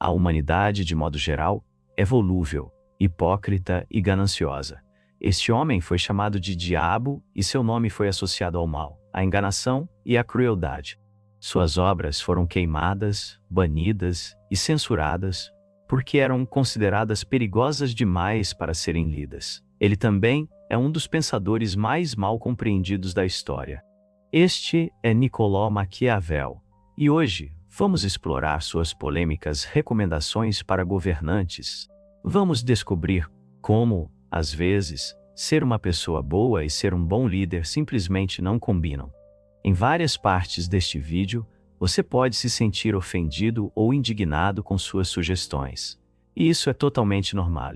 A humanidade, de modo geral, é volúvel, hipócrita e gananciosa. Este homem foi chamado de Diabo e seu nome foi associado ao mal, à enganação e à crueldade. Suas obras foram queimadas, banidas e censuradas porque eram consideradas perigosas demais para serem lidas. Ele também é um dos pensadores mais mal compreendidos da história. Este é Nicolau Maquiavel, e hoje vamos explorar suas polêmicas recomendações para governantes. Vamos descobrir como, às vezes, ser uma pessoa boa e ser um bom líder simplesmente não combinam. Em várias partes deste vídeo, você pode se sentir ofendido ou indignado com suas sugestões, e isso é totalmente normal.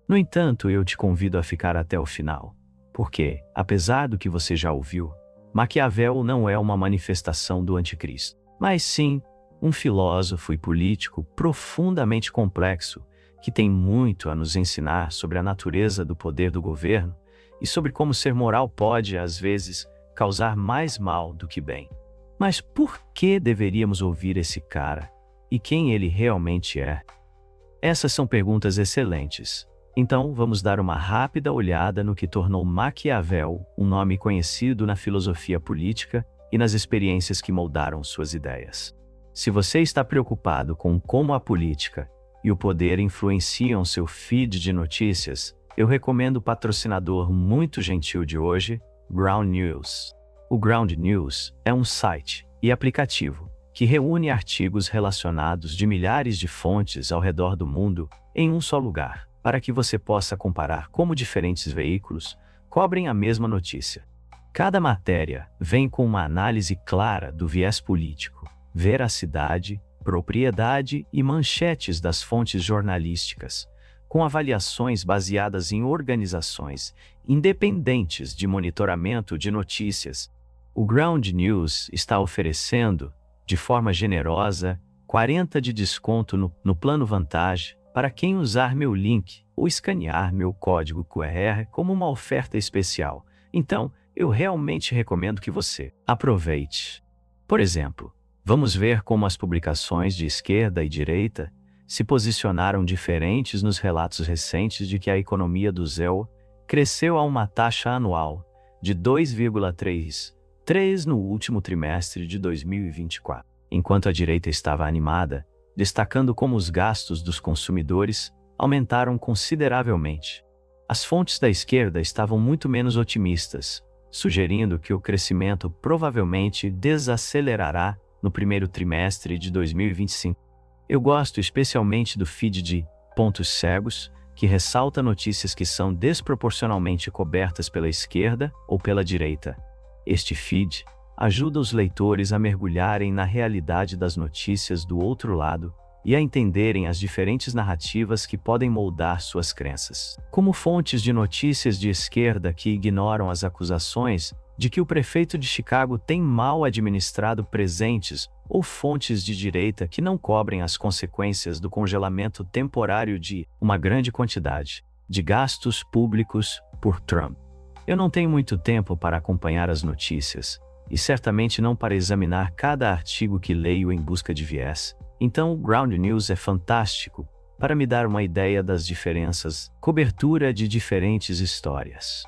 No entanto, eu te convido a ficar até o final, porque, apesar do que você já ouviu, Maquiavel não é uma manifestação do anticristo, mas sim um filósofo e político profundamente complexo que tem muito a nos ensinar sobre a natureza do poder do governo e sobre como ser moral pode, às vezes, causar mais mal do que bem. Mas por que deveríamos ouvir esse cara? E quem ele realmente é? Essas são perguntas excelentes. Então, vamos dar uma rápida olhada no que tornou Maquiavel um nome conhecido na filosofia política e nas experiências que moldaram suas ideias. Se você está preocupado com como a política e o poder influenciam seu feed de notícias, eu recomendo o patrocinador muito gentil de hoje, Ground News. O Ground News é um site e aplicativo que reúne artigos relacionados de milhares de fontes ao redor do mundo em um só lugar, para que você possa comparar como diferentes veículos cobrem a mesma notícia. Cada matéria vem com uma análise clara do viés político, veracidade, propriedade e manchetes das fontes jornalísticas, com avaliações baseadas em organizações independentes de monitoramento de notícias. O Ground News está oferecendo, de forma generosa, 40% de desconto no plano Vantage para quem usar meu link ou escanear meu código QR como uma oferta especial. Então, eu realmente recomendo que você aproveite. Por exemplo, vamos ver como as publicações de esquerda e direita se posicionaram diferentes nos relatos recentes de que a economia do ZEU cresceu a uma taxa anual de 2,3% no último trimestre de 2024, enquanto a direita estava animada, destacando como os gastos dos consumidores aumentaram consideravelmente. As fontes da esquerda estavam muito menos otimistas, sugerindo que o crescimento provavelmente desacelerará no primeiro trimestre de 2025. Eu gosto especialmente do feed de Pontos Cegos, que ressalta notícias que são desproporcionalmente cobertas pela esquerda ou pela direita. Este feed ajuda os leitores a mergulharem na realidade das notícias do outro lado e a entenderem as diferentes narrativas que podem moldar suas crenças. Como fontes de notícias de esquerda que ignoram as acusações de que o prefeito de Chicago tem mal administrado presentes, ou fontes de direita que não cobrem as consequências do congelamento temporário de uma grande quantidade de gastos públicos por Trump. Eu não tenho muito tempo para acompanhar as notícias, e certamente não para examinar cada artigo que leio em busca de viés. Então, o Ground News é fantástico para me dar uma ideia das diferenças, cobertura de diferentes histórias.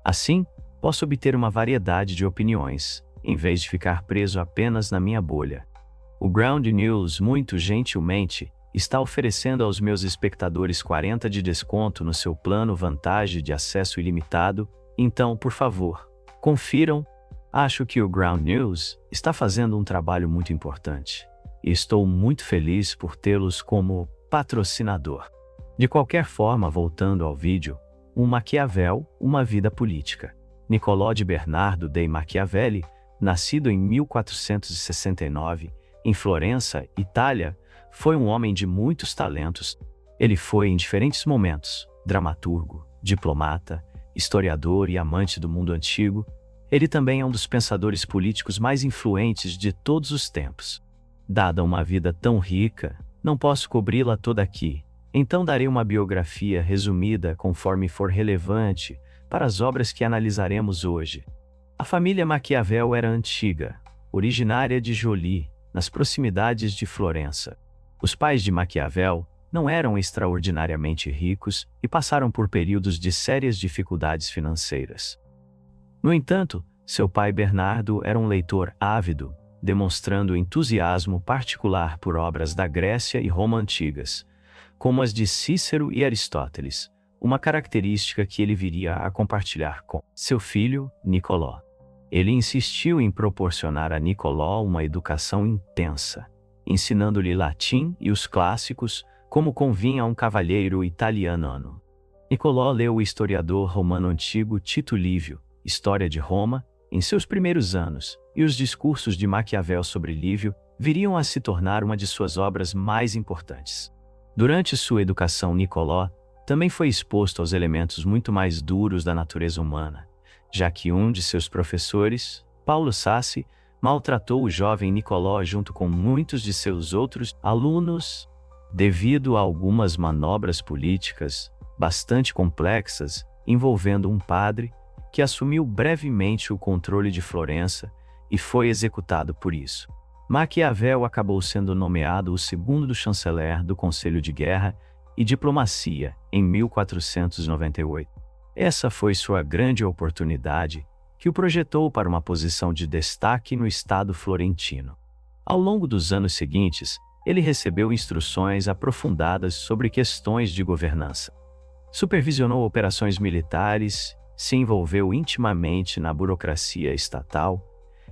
Assim, posso obter uma variedade de opiniões, em vez de ficar preso apenas na minha bolha. O Ground News, muito gentilmente, está oferecendo aos meus espectadores 40% de desconto no seu plano Vantage de acesso ilimitado, então, por favor, confiram. Acho que o Ground News está fazendo um trabalho muito importante, e estou muito feliz por tê-los como patrocinador. De qualquer forma, voltando ao vídeo, um Maquiavel, uma vida política. Niccolò di Bernardo dei Machiavelli, nascido em 1469, em Florença, Itália, foi um homem de muitos talentos. Ele foi, em diferentes momentos, dramaturgo, diplomata, historiador e amante do mundo antigo. Ele também é um dos pensadores políticos mais influentes de todos os tempos. Dada uma vida tão rica, não posso cobri-la toda aqui, então darei uma biografia resumida conforme for relevante para as obras que analisaremos hoje. A família Maquiavel era antiga, originária de Joly, nas proximidades de Florença. Os pais de Maquiavel não eram extraordinariamente ricos e passaram por períodos de sérias dificuldades financeiras. No entanto, seu pai Bernardo era um leitor ávido, demonstrando entusiasmo particular por obras da Grécia e Roma antigas, como as de Cícero e Aristóteles, uma característica que ele viria a compartilhar com seu filho, Nicolò. Ele insistiu em proporcionar a Nicolò uma educação intensa, ensinando-lhe latim e os clássicos, como convinha a um cavalheiro italiano. Nicolò leu o historiador romano antigo Tito Livio, História de Roma, em seus primeiros anos, e os discursos de Maquiavel sobre Livio viriam a se tornar uma de suas obras mais importantes. Durante sua educação, Nicolò também foi exposto aos elementos muito mais duros da natureza humana, já que um de seus professores, Paulo Sassi, maltratou o jovem Nicolò junto com muitos de seus outros alunos, devido a algumas manobras políticas bastante complexas envolvendo um padre que assumiu brevemente o controle de Florença e foi executado por isso. Maquiavel acabou sendo nomeado o segundo chanceler do Conselho de Guerra e Diplomacia em 1498. Essa foi sua grande oportunidade, que o projetou para uma posição de destaque no Estado florentino. Ao longo dos anos seguintes, ele recebeu instruções aprofundadas sobre questões de governança. Supervisionou operações militares, se envolveu intimamente na burocracia estatal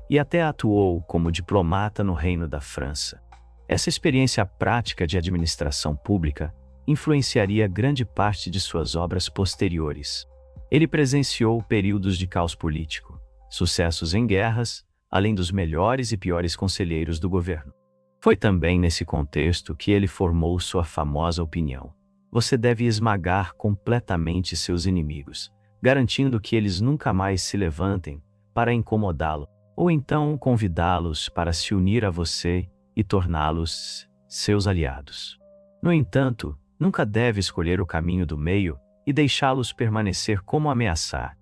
e até atuou como diplomata no Reino da França. Essa experiência prática de administração pública influenciaria grande parte de suas obras posteriores. Ele presenciou períodos de caos político, sucessos em guerras, além dos melhores e piores conselheiros do governo. Foi também nesse contexto que ele formou sua famosa opinião: você deve esmagar completamente seus inimigos, garantindo que eles nunca mais se levantem para incomodá-lo, ou então convidá-los para se unir a você e torná-los seus aliados. No entanto, nunca deve escolher o caminho do meio e deixá-los permanecer como ameaçar.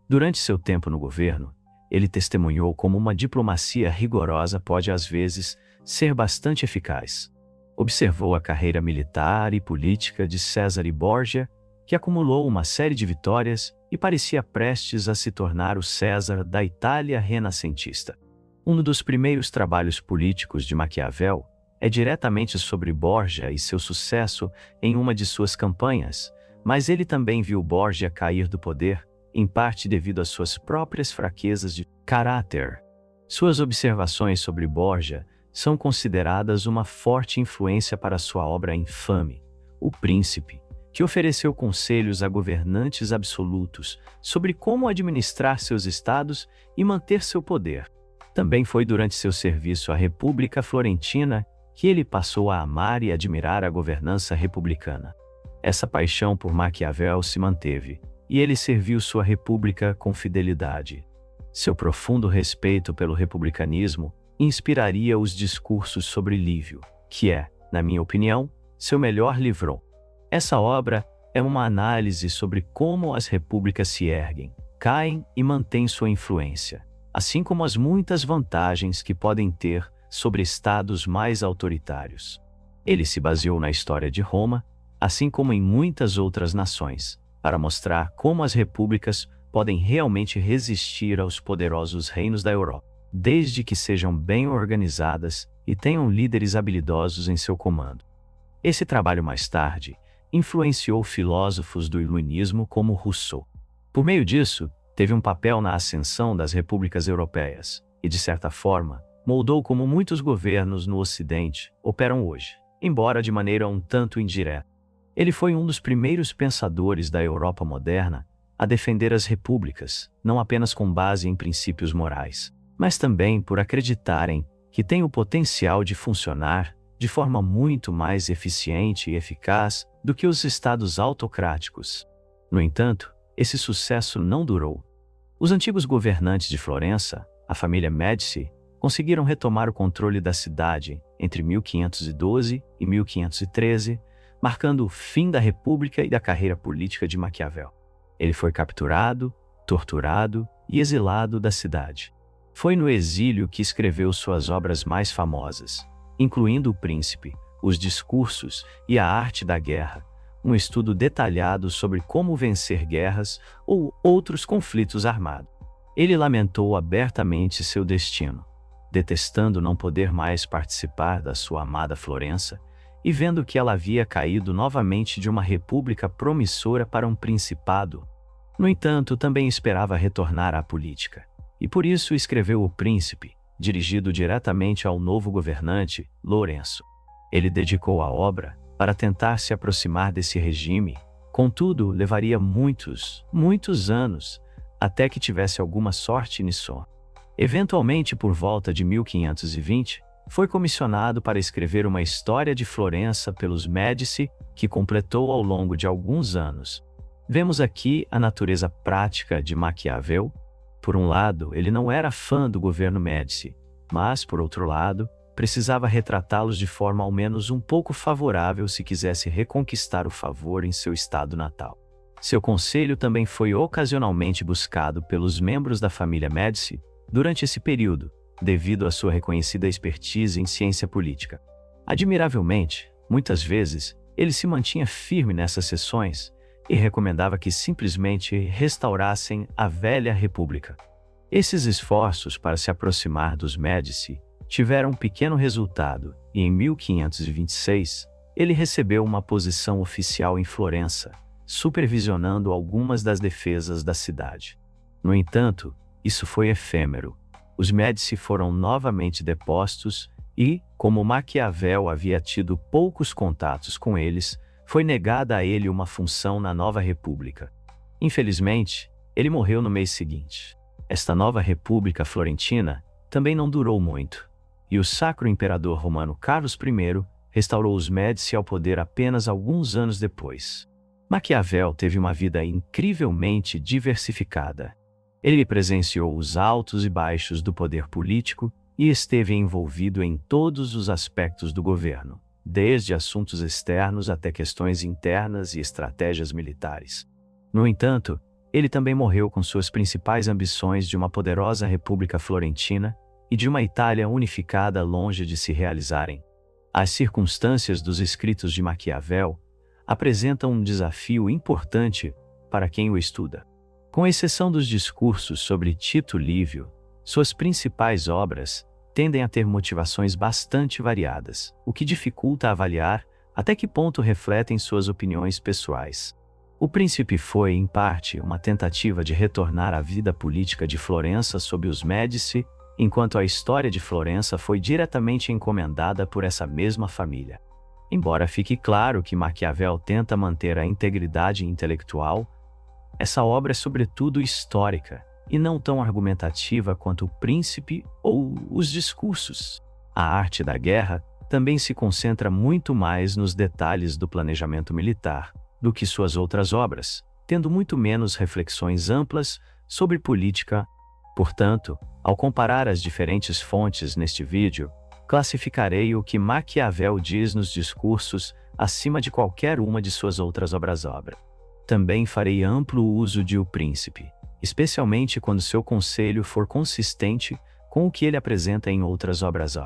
Durante seu tempo no governo, ele testemunhou como uma diplomacia rigorosa pode às vezes ser bastante eficaz. Observou a carreira militar e política de Cesare Borgia, que acumulou uma série de vitórias e parecia prestes a se tornar o César da Itália renascentista. Um dos primeiros trabalhos políticos de Maquiavel é diretamente sobre Borgia e seu sucesso em uma de suas campanhas, mas ele também viu Borgia cair do poder, em parte devido às suas próprias fraquezas de caráter. Suas observações sobre Borgia são consideradas uma forte influência para sua obra infame, O Príncipe, que ofereceu conselhos a governantes absolutos sobre como administrar seus estados e manter seu poder. Também foi durante seu serviço à República Florentina que ele passou a amar e admirar a governança republicana. Essa paixão por Maquiavel se manteve, e ele serviu sua república com fidelidade. Seu profundo respeito pelo republicanismo inspiraria os discursos sobre Livio, que é, na minha opinião, seu melhor livro. Essa obra é uma análise sobre como as repúblicas se erguem, caem e mantêm sua influência, assim como as muitas vantagens que podem ter sobre estados mais autoritários. Ele se baseou na história de Roma, assim como em muitas outras nações, para mostrar como as repúblicas podem realmente resistir aos poderosos reinos da Europa, desde que sejam bem organizadas e tenham líderes habilidosos em seu comando. Esse trabalho mais tarde influenciou filósofos do iluminismo como Rousseau. Por meio disso, teve um papel na ascensão das repúblicas europeias e, de certa forma, moldou como muitos governos no Ocidente operam hoje, embora de maneira um tanto indireta. Ele foi um dos primeiros pensadores da Europa moderna a defender as repúblicas, não apenas com base em princípios morais, mas também por acreditarem que têm o potencial de funcionar de forma muito mais eficiente e eficaz do que os estados autocráticos. No entanto, esse sucesso não durou. Os antigos governantes de Florença, a família Médici, conseguiram retomar o controle da cidade entre 1512 e 1513, marcando o fim da República e da carreira política de Maquiavel. Ele foi capturado, torturado e exilado da cidade. Foi no exílio que escreveu suas obras mais famosas, incluindo O Príncipe, os discursos e a arte da guerra, um estudo detalhado sobre como vencer guerras ou outros conflitos armados. Ele lamentou abertamente seu destino, detestando não poder mais participar da sua amada Florença e vendo que ela havia caído novamente de uma república promissora para um principado. No entanto, também esperava retornar à política, e por isso escreveu O Príncipe, dirigido diretamente ao novo governante, Lourenço. Ele dedicou a obra para tentar se aproximar desse regime, contudo, levaria muitos anos até que tivesse alguma sorte nisso. Eventualmente, por volta de 1520, foi comissionado para escrever uma história de Florença pelos Médici, que completou ao longo de alguns anos. Vemos aqui a natureza prática de Maquiavel. Por um lado, ele não era fã do governo Médici, mas, por outro lado, precisava retratá-los de forma ao menos um pouco favorável se quisesse reconquistar o favor em seu estado natal. Seu conselho também foi ocasionalmente buscado pelos membros da família Médici durante esse período, devido à sua reconhecida expertise em ciência política. Admiravelmente, muitas vezes, ele se mantinha firme nessas sessões e recomendava que simplesmente restaurassem a velha república. Esses esforços para se aproximar dos Médici tiveram um pequeno resultado e em 1526 ele recebeu uma posição oficial em Florença, supervisionando algumas das defesas da cidade. No entanto, isso foi efêmero. Os Médici foram novamente depostos e, como Maquiavel havia tido poucos contatos com eles, foi negada a ele uma função na nova república. Infelizmente, ele morreu no mês seguinte. Esta nova república florentina também não durou muito, e o Sacro Imperador Romano Carlos I restaurou os Médici ao poder apenas alguns anos depois. Maquiavel teve uma vida incrivelmente diversificada. Ele presenciou os altos e baixos do poder político e esteve envolvido em todos os aspectos do governo, desde assuntos externos até questões internas e estratégias militares. No entanto, ele também morreu com suas principais ambições de uma poderosa república florentina e de uma Itália unificada longe de se realizarem. As circunstâncias dos escritos de Maquiavel apresentam um desafio importante para quem o estuda. Com exceção dos discursos sobre Tito Livio, suas principais obras tendem a ter motivações bastante variadas, o que dificulta avaliar até que ponto refletem suas opiniões pessoais. O Príncipe foi, em parte, uma tentativa de retornar à vida política de Florença sob os Médici, enquanto a história de Florença foi diretamente encomendada por essa mesma família. Embora fique claro que Maquiavel tenta manter a integridade intelectual, essa obra é sobretudo histórica e não tão argumentativa quanto O Príncipe ou os discursos. A arte da guerra também se concentra muito mais nos detalhes do planejamento militar do que suas outras obras, tendo muito menos reflexões amplas sobre política. Portanto, ao comparar as diferentes fontes neste vídeo, classificarei o que Maquiavel diz nos discursos acima de qualquer uma de suas outras obras. Também farei amplo uso de O Príncipe, especialmente quando seu conselho for consistente com o que ele apresenta em outras obras.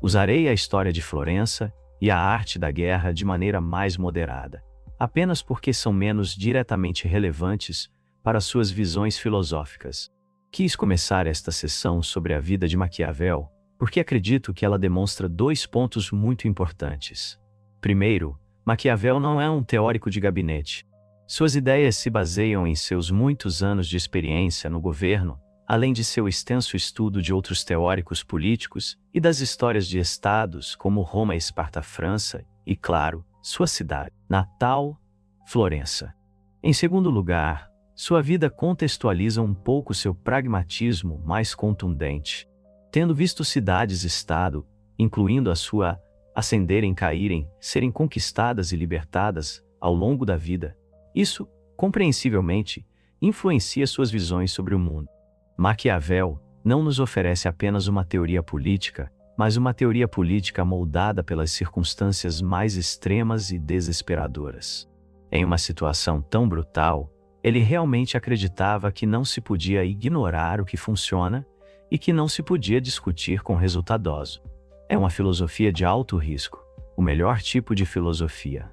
Usarei a história de Florença e a arte da guerra de maneira mais moderada, apenas porque são menos diretamente relevantes para suas visões filosóficas. Quis começar esta sessão sobre a vida de Maquiavel porque acredito que ela demonstra dois pontos muito importantes. Primeiro, Maquiavel não é um teórico de gabinete. Suas ideias se baseiam em seus muitos anos de experiência no governo, além de seu extenso estudo de outros teóricos políticos e das histórias de estados como Roma, Esparta, França e, claro, sua cidade natal, Florença. Em segundo lugar, sua vida contextualiza um pouco seu pragmatismo mais contundente. Tendo visto cidades-estado, incluindo a sua, ascenderem, caírem, serem conquistadas e libertadas ao longo da vida, isso, compreensivelmente, influencia suas visões sobre o mundo. Maquiavel não nos oferece apenas uma teoria política, mas uma teoria política moldada pelas circunstâncias mais extremas e desesperadoras. Em uma situação tão brutal, ele realmente acreditava que não se podia ignorar o que funciona e que não se podia discutir com resultadoso. É uma filosofia de alto risco. O melhor tipo de filosofia.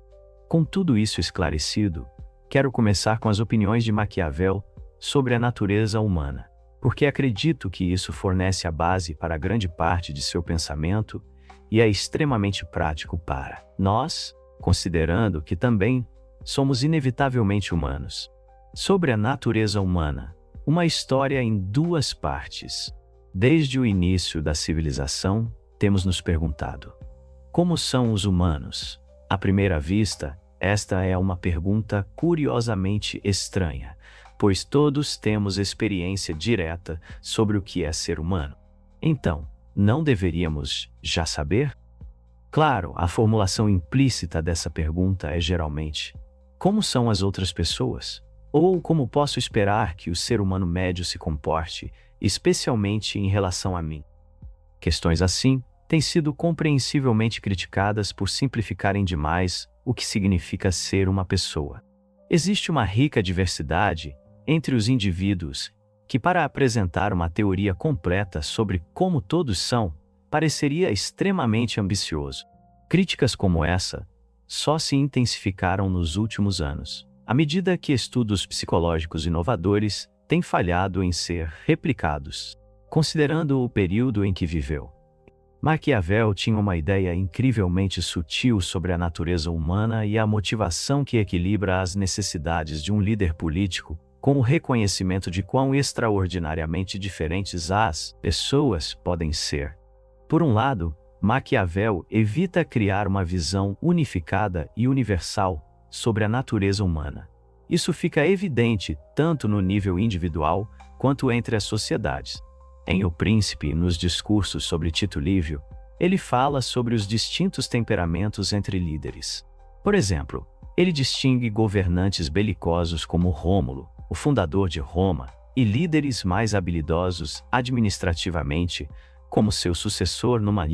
Com tudo isso esclarecido, quero começar com as opiniões de Maquiavel sobre a natureza humana, porque acredito que isso fornece a base para grande parte de seu pensamento e é extremamente prático para nós, considerando que também somos inevitavelmente humanos. Sobre a natureza humana, uma história em duas partes. Desde o início da civilização, temos nos perguntado: como são os humanos? À primeira vista, esta é uma pergunta curiosamente estranha, pois todos temos experiência direta sobre o que é ser humano. Então, não deveríamos já saber? Claro, a formulação implícita dessa pergunta é geralmente: como são as outras pessoas? Ou como posso esperar que o ser humano médio se comporte, especialmente em relação a mim? Questões assim têm sido compreensivelmente criticadas por simplificarem demais o que significa ser uma pessoa. Existe uma rica diversidade entre os indivíduos que, para apresentar uma teoria completa sobre como todos são, pareceria extremamente ambicioso. Críticas como essa só se intensificaram nos últimos anos, à medida que estudos psicológicos inovadores têm falhado em ser replicados, considerando o período em que viveu. Maquiavel tinha uma ideia incrivelmente sutil sobre a natureza humana e a motivação que equilibra as necessidades de um líder político com o reconhecimento de quão extraordinariamente diferentes as pessoas podem ser. Por um lado, Maquiavel evita criar uma visão unificada e universal sobre a natureza humana. Isso fica evidente tanto no nível individual quanto entre as sociedades. Em O Príncipe, nos discursos sobre Tito Livio, ele fala sobre os distintos temperamentos entre líderes. Por exemplo, ele distingue governantes belicosos como Rômulo, o fundador de Roma, e líderes mais habilidosos administrativamente, como seu sucessor Numa.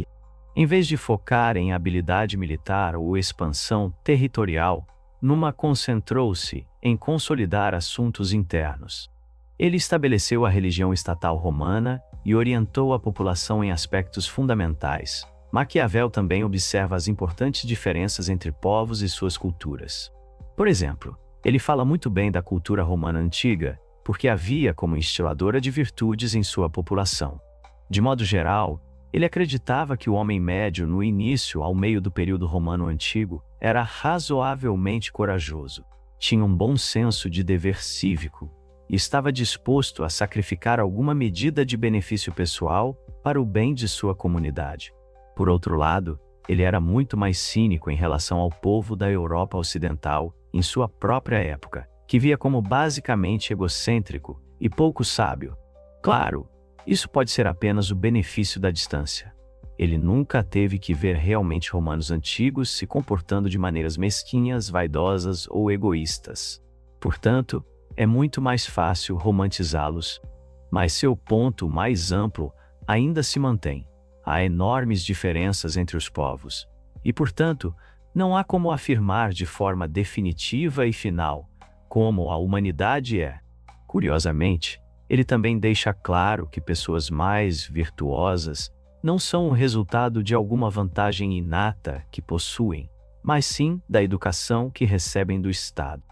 Em vez de focar em habilidade militar ou expansão territorial, Numa concentrou-se em consolidar assuntos internos. Ele estabeleceu a religião estatal romana e orientou a população em aspectos fundamentais. Maquiavel também observa as importantes diferenças entre povos e suas culturas. Por exemplo, ele fala muito bem da cultura romana antiga, porque havia como instiladora de virtudes em sua população. De modo geral, ele acreditava que o homem médio no início ao meio do período romano antigo era razoavelmente corajoso, tinha um bom senso de dever cívico e estava disposto a sacrificar alguma medida de benefício pessoal para o bem de sua comunidade. Por outro lado, ele era muito mais cínico em relação ao povo da Europa Ocidental em sua própria época, que via como basicamente egocêntrico e pouco sábio. Claro, isso pode ser apenas o benefício da distância. Ele nunca teve que ver realmente romanos antigos se comportando de maneiras mesquinhas, vaidosas ou egoístas. Portanto, é muito mais fácil romantizá-los, mas seu ponto mais amplo ainda se mantém. Há enormes diferenças entre os povos, e, portanto, não há como afirmar de forma definitiva e final como a humanidade é. Curiosamente, ele também deixa claro que pessoas mais virtuosas não são o resultado de alguma vantagem inata que possuem, mas sim da educação que recebem do Estado.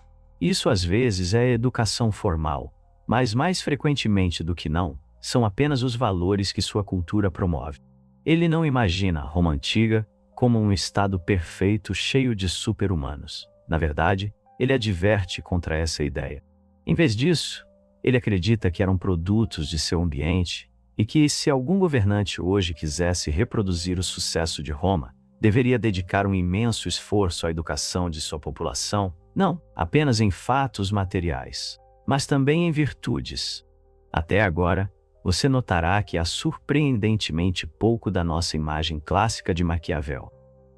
Isso às vezes é educação formal, mas mais frequentemente do que não, são apenas os valores que sua cultura promove. Ele não imagina a Roma antiga como um estado perfeito cheio de super-humanos. Na verdade, ele adverte contra essa ideia. Em vez disso, ele acredita que eram produtos de seu ambiente e que, se algum governante hoje quisesse reproduzir o sucesso de Roma, deveria dedicar um imenso esforço à educação de sua população, não apenas em fatos materiais, mas também em virtudes. Até agora, você notará que há surpreendentemente pouco da nossa imagem clássica de Maquiavel.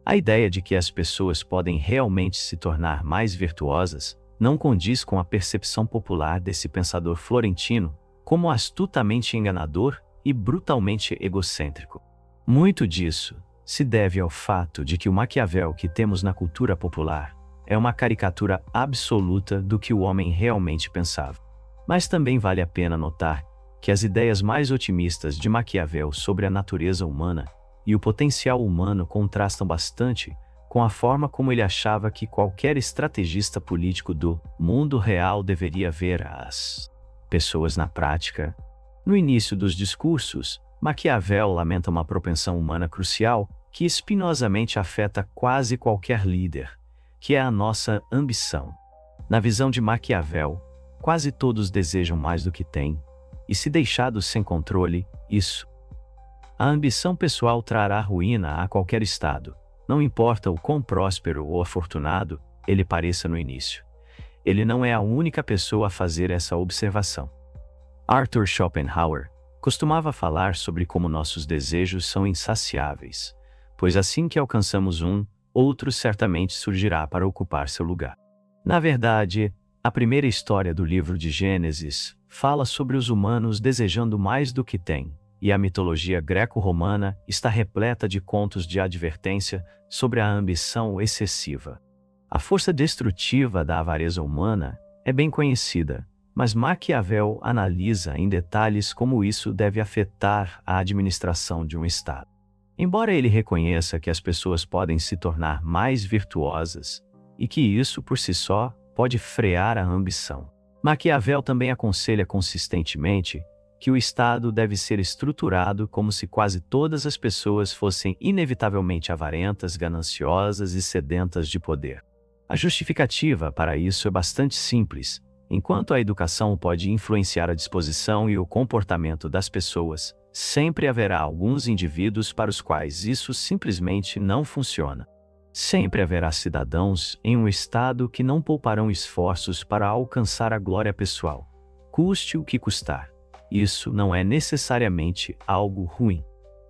A ideia de que as pessoas podem realmente se tornar mais virtuosas não condiz com a percepção popular desse pensador florentino como astutamente enganador e brutalmente egocêntrico. Muito disso se deve ao fato de que o Maquiavel que temos na cultura popular é uma caricatura absoluta do que o homem realmente pensava. Mas também vale a pena notar que as ideias mais otimistas de Maquiavel sobre a natureza humana e o potencial humano contrastam bastante com a forma como ele achava que qualquer estrategista político do mundo real deveria ver as pessoas na prática. No início dos discursos, Maquiavel lamenta uma propensão humana crucial que espinosamente afeta quase qualquer líder, que é a nossa ambição. Na visão de Maquiavel, quase todos desejam mais do que têm, e se deixados sem controle, a ambição pessoal trará ruína a qualquer estado, não importa o quão próspero ou afortunado ele pareça no início. Ele não é a única pessoa a fazer essa observação. Arthur Schopenhauer costumava falar sobre como nossos desejos são insaciáveis, pois assim que alcançamos um, outro certamente surgirá para ocupar seu lugar. Na verdade, a primeira história do livro de Gênesis fala sobre os humanos desejando mais do que têm, e a mitologia greco-romana está repleta de contos de advertência sobre a ambição excessiva. A força destrutiva da avareza humana é bem conhecida, mas Maquiavel analisa em detalhes como isso deve afetar a administração de um Estado. Embora ele reconheça que as pessoas podem se tornar mais virtuosas e que isso por si só pode frear a ambição, Maquiavel também aconselha consistentemente que o Estado deve ser estruturado como se quase todas as pessoas fossem inevitavelmente avarentas, gananciosas e sedentas de poder. A justificativa para isso é bastante simples. Enquanto a educação pode influenciar a disposição e o comportamento das pessoas, sempre haverá alguns indivíduos para os quais isso simplesmente não funciona. Sempre haverá cidadãos em um Estado que não pouparão esforços para alcançar a glória pessoal, custe o que custar. Isso não é necessariamente algo ruim.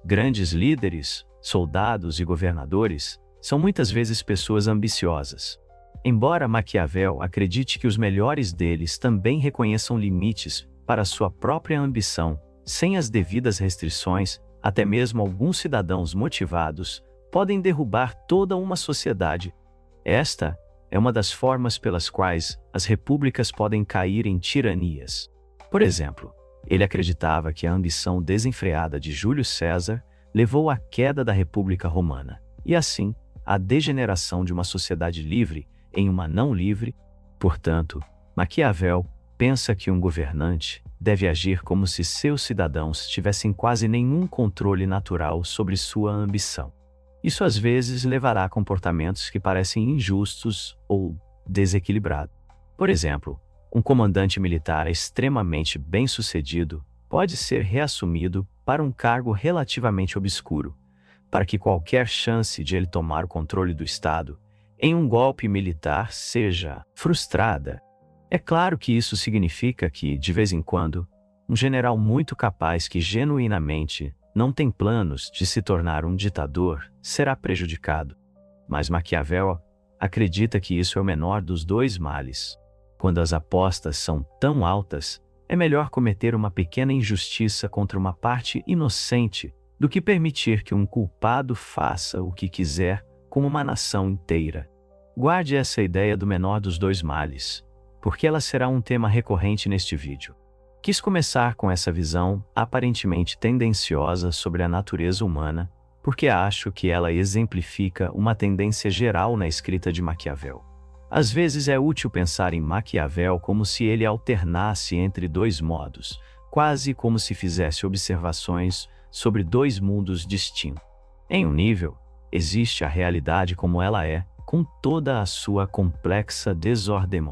Grandes líderes, soldados e governadores são muitas vezes pessoas ambiciosas. Embora Maquiavel acredite que os melhores deles também reconheçam limites para sua própria ambição, sem as devidas restrições, até mesmo alguns cidadãos motivados podem derrubar toda uma sociedade. Esta é uma das formas pelas quais as repúblicas podem cair em tiranias. Por exemplo, ele acreditava que a ambição desenfreada de Júlio César levou à queda da República Romana, e assim, à degeneração de uma sociedade livre em uma não livre. Portanto, Maquiavel pensa que um governante deve agir como se seus cidadãos tivessem quase nenhum controle natural sobre sua ambição. Isso às vezes levará a comportamentos que parecem injustos ou desequilibrados. Por exemplo, um comandante militar extremamente bem-sucedido pode ser reassumido para um cargo relativamente obscuro, para que qualquer chance de ele tomar o controle do Estado em um golpe militar seja frustrada. É claro que isso significa que, de vez em quando, um general muito capaz que genuinamente não tem planos de se tornar um ditador será prejudicado. Mas Maquiavel acredita que isso é o menor dos dois males. Quando as apostas são tão altas, é melhor cometer uma pequena injustiça contra uma parte inocente do que permitir que um culpado faça o que quiser com uma nação inteira. Guarde essa ideia do menor dos dois males, porque ela será um tema recorrente neste vídeo. Quis começar com essa visão aparentemente tendenciosa sobre a natureza humana, porque acho que ela exemplifica uma tendência geral na escrita de Maquiavel. Às vezes é útil pensar em Maquiavel como se ele alternasse entre dois modos, quase como se fizesse observações sobre dois mundos distintos. Em um nível, existe a realidade como ela é, com toda a sua complexa desordem.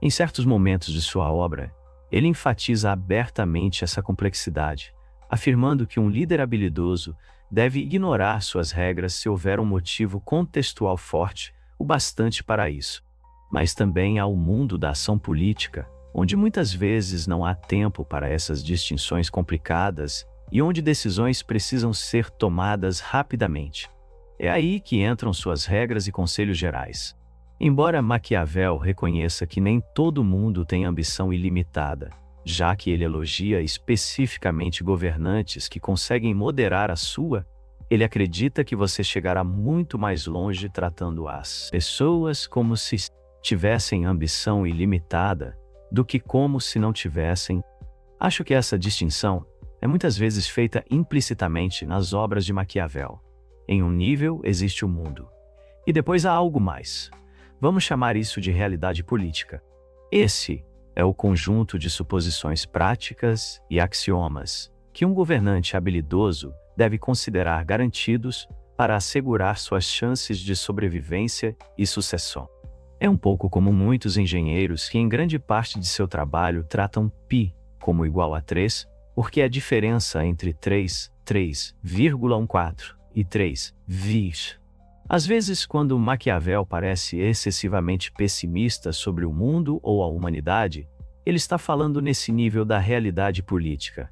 Em certos momentos de sua obra, ele enfatiza abertamente essa complexidade, afirmando que um líder habilidoso deve ignorar suas regras se houver um motivo contextual forte o bastante para isso. Mas também há o mundo da ação política, onde muitas vezes não há tempo para essas distinções complicadas e onde decisões precisam ser tomadas rapidamente. É aí que entram suas regras e conselhos gerais. Embora Maquiavel reconheça que nem todo mundo tem ambição ilimitada, já que ele elogia especificamente governantes que conseguem moderar a sua, ele acredita que você chegará muito mais longe tratando as pessoas como se tivessem ambição ilimitada do que como se não tivessem. Acho que essa distinção é muitas vezes feita implicitamente nas obras de Maquiavel. Em um nível existe o mundo, E depois há algo mais. Vamos chamar isso de realidade política. Esse é o conjunto de suposições práticas e axiomas que um governante habilidoso deve considerar garantidos para assegurar suas chances de sobrevivência e sucessão. É um pouco como muitos engenheiros que em grande parte de seu trabalho tratam π como igual a 3, porque a diferença entre 3,14 e 3, vis. Às vezes, quando Maquiavel parece excessivamente pessimista sobre o mundo ou a humanidade, ele está falando nesse nível da realidade política.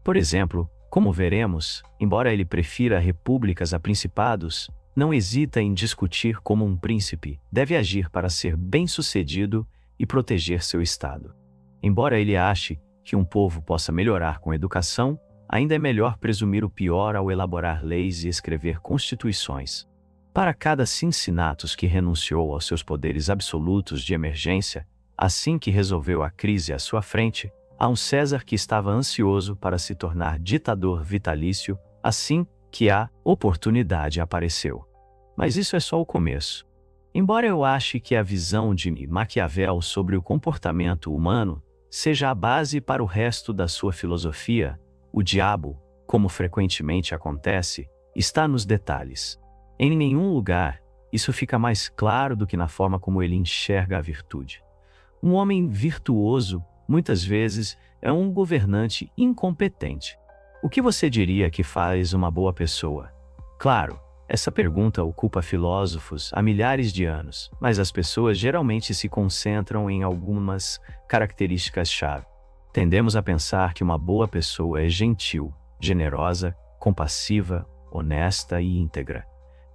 Por exemplo, como veremos, embora ele prefira repúblicas a principados, não hesita em discutir como um príncipe deve agir para ser bem-sucedido e proteger seu estado. Embora ele ache que um povo possa melhorar com educação, ainda é melhor presumir o pior ao elaborar leis e escrever constituições. Para cada Cincinnatus que renunciou aos seus poderes absolutos de emergência, assim que resolveu a crise à sua frente, há um César que estava ansioso para se tornar ditador vitalício assim que a oportunidade apareceu. Mas isso é só o começo. Embora eu ache que a visão de Maquiavel sobre o comportamento humano seja a base para o resto da sua filosofia, o diabo, como frequentemente acontece, está nos detalhes. Em nenhum lugar, isso fica mais claro do que na forma como ele enxerga a virtude. Um homem virtuoso, muitas vezes, é um governante incompetente. O que você diria que faz uma boa pessoa? Claro, essa pergunta ocupa filósofos há milhares de anos, mas as pessoas geralmente se concentram em algumas características-chave. Tendemos a pensar que uma boa pessoa é gentil, generosa, compassiva, honesta e íntegra.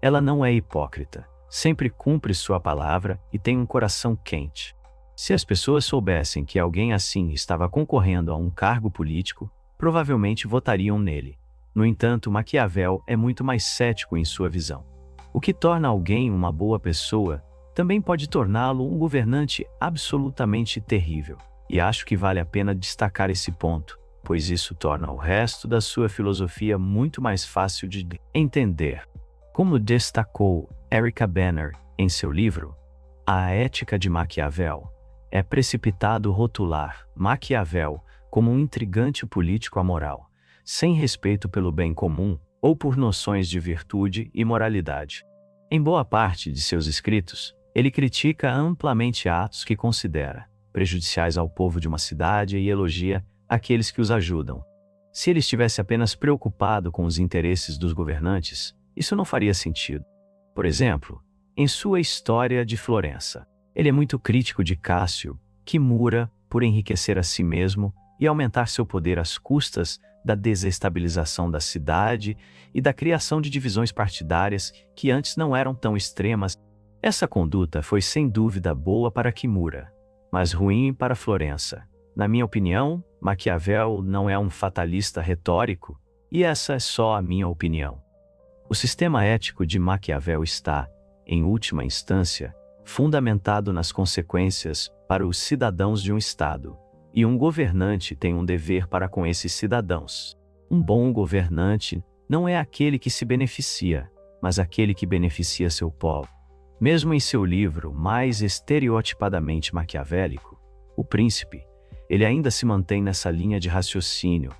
Ela não é hipócrita, sempre cumpre sua palavra e tem um coração quente. Se as pessoas soubessem que alguém assim estava concorrendo a um cargo político, provavelmente votariam nele. No entanto, Maquiavel é muito mais cético em sua visão. O que torna alguém uma boa pessoa também pode torná-lo um governante absolutamente terrível. E acho que vale a pena destacar esse ponto, pois isso torna o resto da sua filosofia muito mais fácil de entender. Como destacou Erica Banner em seu livro, A Ética de Maquiavel, é precipitado rotular Maquiavel como um intrigante político amoral, sem respeito pelo bem comum ou por noções de virtude e moralidade. Em boa parte de seus escritos, ele critica amplamente atos que considera prejudiciais ao povo de uma cidade e elogia aqueles que os ajudam. Se ele estivesse apenas preocupado com os interesses dos governantes, isso não faria sentido. Por exemplo, em sua História de Florença, ele é muito crítico de Cássio, que mura por enriquecer a si mesmo e aumentar seu poder às custas da desestabilização da cidade e da criação de divisões partidárias que antes não eram tão extremas. Essa conduta foi sem dúvida boa para Kimura, mas ruim para Florença. Na minha opinião, Maquiavel não é um fatalista retórico, e essa é só a minha opinião. O sistema ético de Maquiavel está, em última instância, fundamentado nas consequências para os cidadãos de um Estado, e um governante tem um dever para com esses cidadãos. Um bom governante não é aquele que se beneficia, mas aquele que beneficia seu povo. Mesmo em seu livro mais estereotipadamente maquiavélico, O Príncipe, ele ainda se mantém nessa linha de raciocínio,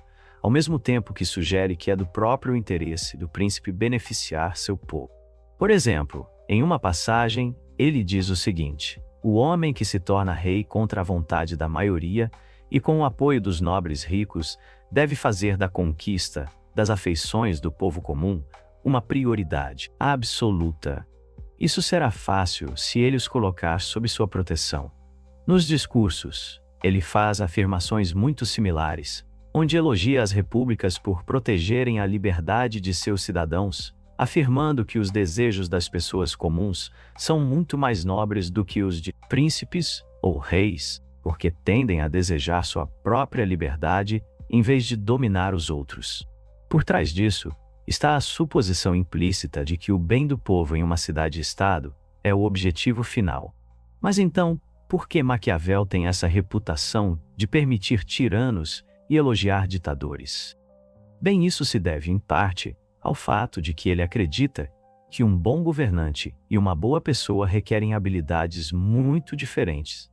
ao mesmo tempo que sugere que é do próprio interesse do príncipe beneficiar seu povo. Por exemplo, em uma passagem, ele diz o seguinte: o homem que se torna rei contra a vontade da maioria e com o apoio dos nobres ricos deve fazer da conquista das afeições do povo comum uma prioridade absoluta. Isso será fácil se ele os colocar sob sua proteção. Nos discursos, ele faz afirmações muito similares, onde elogia as repúblicas por protegerem a liberdade de seus cidadãos, afirmando que os desejos das pessoas comuns são muito mais nobres do que os de príncipes ou reis, porque tendem a desejar sua própria liberdade em vez de dominar os outros. Por trás disso, está a suposição implícita de que o bem do povo em uma cidade-estado é o objetivo final. Mas então, por que Maquiavel tem essa reputação de permitir tiranos e elogiar ditadores? Bem, isso se deve, em parte, ao fato de que ele acredita que um bom governante e uma boa pessoa requerem habilidades muito diferentes,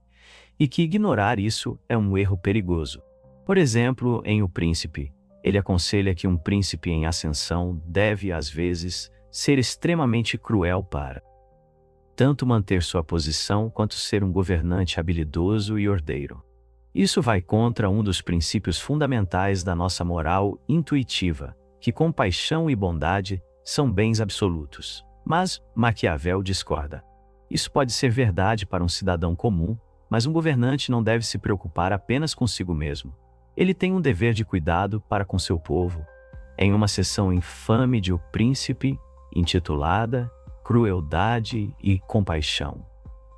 e que ignorar isso é um erro perigoso. Por exemplo, em O Príncipe, ele aconselha que um príncipe em ascensão deve, às vezes, ser extremamente cruel para tanto manter sua posição quanto ser um governante habilidoso e ordeiro. Isso vai contra um dos princípios fundamentais da nossa moral intuitiva, que compaixão e bondade são bens absolutos. Mas Maquiavel discorda. Isso pode ser verdade para um cidadão comum, mas um governante não deve se preocupar apenas consigo mesmo. Ele tem um dever de cuidado para com seu povo. Em uma seção infame de O Príncipe, intitulada Crueldade e Compaixão,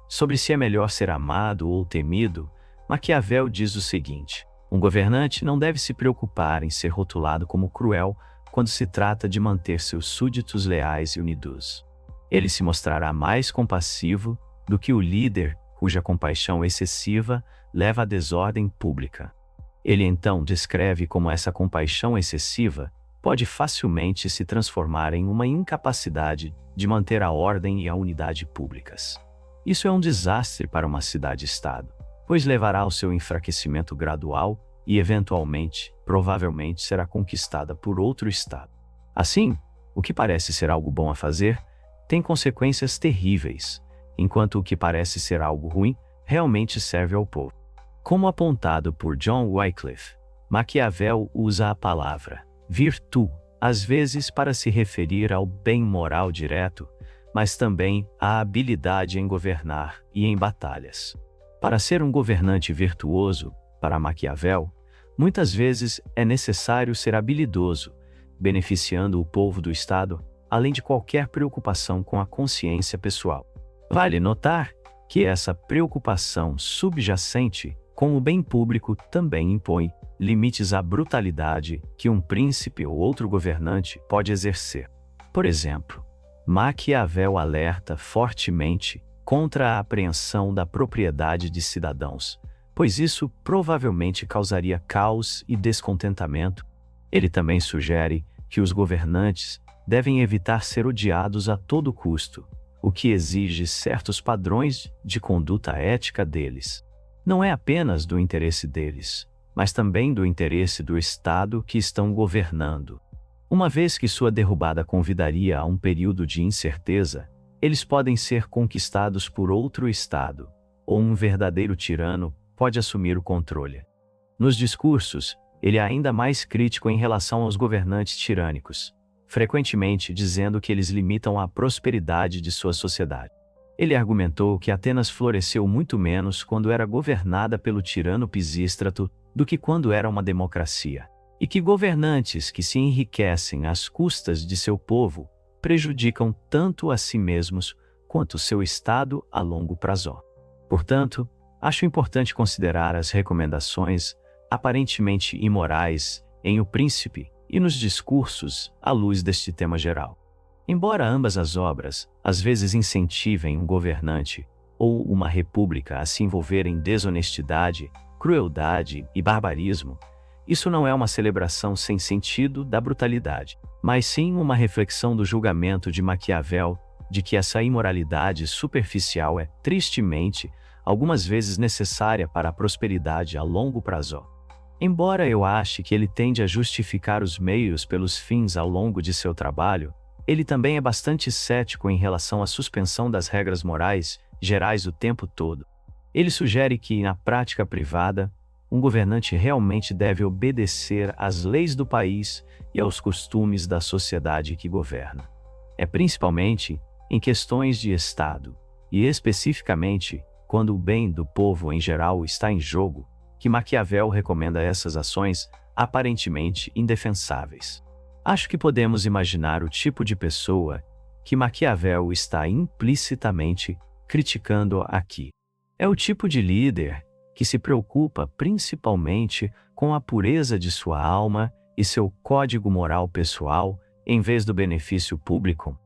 sobre se é melhor ser amado ou temido, Maquiavel diz o seguinte: um governante não deve se preocupar em ser rotulado como cruel quando se trata de manter seus súditos leais e unidos. Ele se mostrará mais compassivo do que o líder cuja compaixão excessiva leva à desordem pública. Ele então descreve como essa compaixão excessiva pode facilmente se transformar em uma incapacidade de manter a ordem e a unidade públicas. Isso é um desastre para uma cidade-estado, pois levará ao seu enfraquecimento gradual e, eventualmente, provavelmente será conquistada por outro estado. Assim, o que parece ser algo bom a fazer tem consequências terríveis, enquanto o que parece ser algo ruim realmente serve ao povo. Como apontado por John Wycliffe, Maquiavel usa a palavra virtude, às vezes para se referir ao bem moral direto, mas também à habilidade em governar e em batalhas. Para ser um governante virtuoso, para Maquiavel, muitas vezes é necessário ser habilidoso, beneficiando o povo do Estado, além de qualquer preocupação com a consciência pessoal. Vale notar que essa preocupação subjacente com o bem público também impõe limites à brutalidade que um príncipe ou outro governante pode exercer. Por exemplo, Maquiavel alerta fortemente contra a apreensão da propriedade de cidadãos, pois isso provavelmente causaria caos e descontentamento. Ele também sugere que os governantes devem evitar ser odiados a todo custo, o que exige certos padrões de conduta ética deles. Não é apenas do interesse deles, mas também do interesse do Estado que estão governando. Uma vez que sua derrubada convidaria a um período de incerteza, eles podem ser conquistados por outro Estado, ou um verdadeiro tirano pode assumir o controle. Nos discursos, ele é ainda mais crítico em relação aos governantes tirânicos, frequentemente dizendo que eles limitam a prosperidade de sua sociedade. Ele argumentou que Atenas floresceu muito menos quando era governada pelo tirano Pisístrato do que quando era uma democracia, e que governantes que se enriquecem às custas de seu povo prejudicam tanto a si mesmos quanto seu Estado a longo prazo. Portanto, acho importante considerar as recomendações aparentemente imorais em O Príncipe e nos discursos à luz deste tema geral. Embora ambas as obras às vezes incentivem um governante ou uma república a se envolver em desonestidade, crueldade e barbarismo, isso não é uma celebração sem sentido da brutalidade, mas sim uma reflexão do julgamento de Maquiavel de que essa imoralidade superficial é, tristemente, algumas vezes necessária para a prosperidade a longo prazo. Embora eu ache que ele tende a justificar os meios pelos fins ao longo de seu trabalho, ele também é bastante cético em relação à suspensão das regras morais gerais o tempo todo. Ele sugere que, na prática privada, um governante realmente deve obedecer às leis do país e aos costumes da sociedade que governa. É principalmente em questões de Estado, e especificamente quando o bem do povo em geral está em jogo, que Maquiavel recomenda essas ações aparentemente indefensáveis. Acho que podemos imaginar o tipo de pessoa que Maquiavel está implicitamente criticando aqui. É o tipo de líder que se preocupa principalmente com a pureza de sua alma e seu código moral pessoal, em vez do benefício público.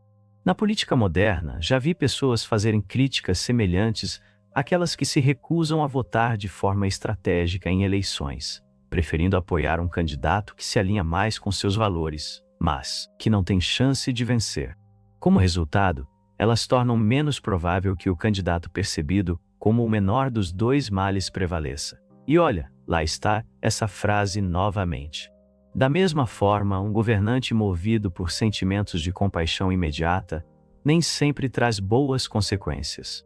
Na política moderna, já vi pessoas fazerem críticas semelhantes àquelas que se recusam a votar de forma estratégica em eleições, preferindo apoiar um candidato que se alinha mais com seus valores, mas que não tem chance de vencer. Como resultado, elas tornam menos provável que o candidato percebido como o menor dos dois males prevaleça. E olha, lá está essa frase novamente. Da mesma forma, um governante movido por sentimentos de compaixão imediata nem sempre traz boas consequências.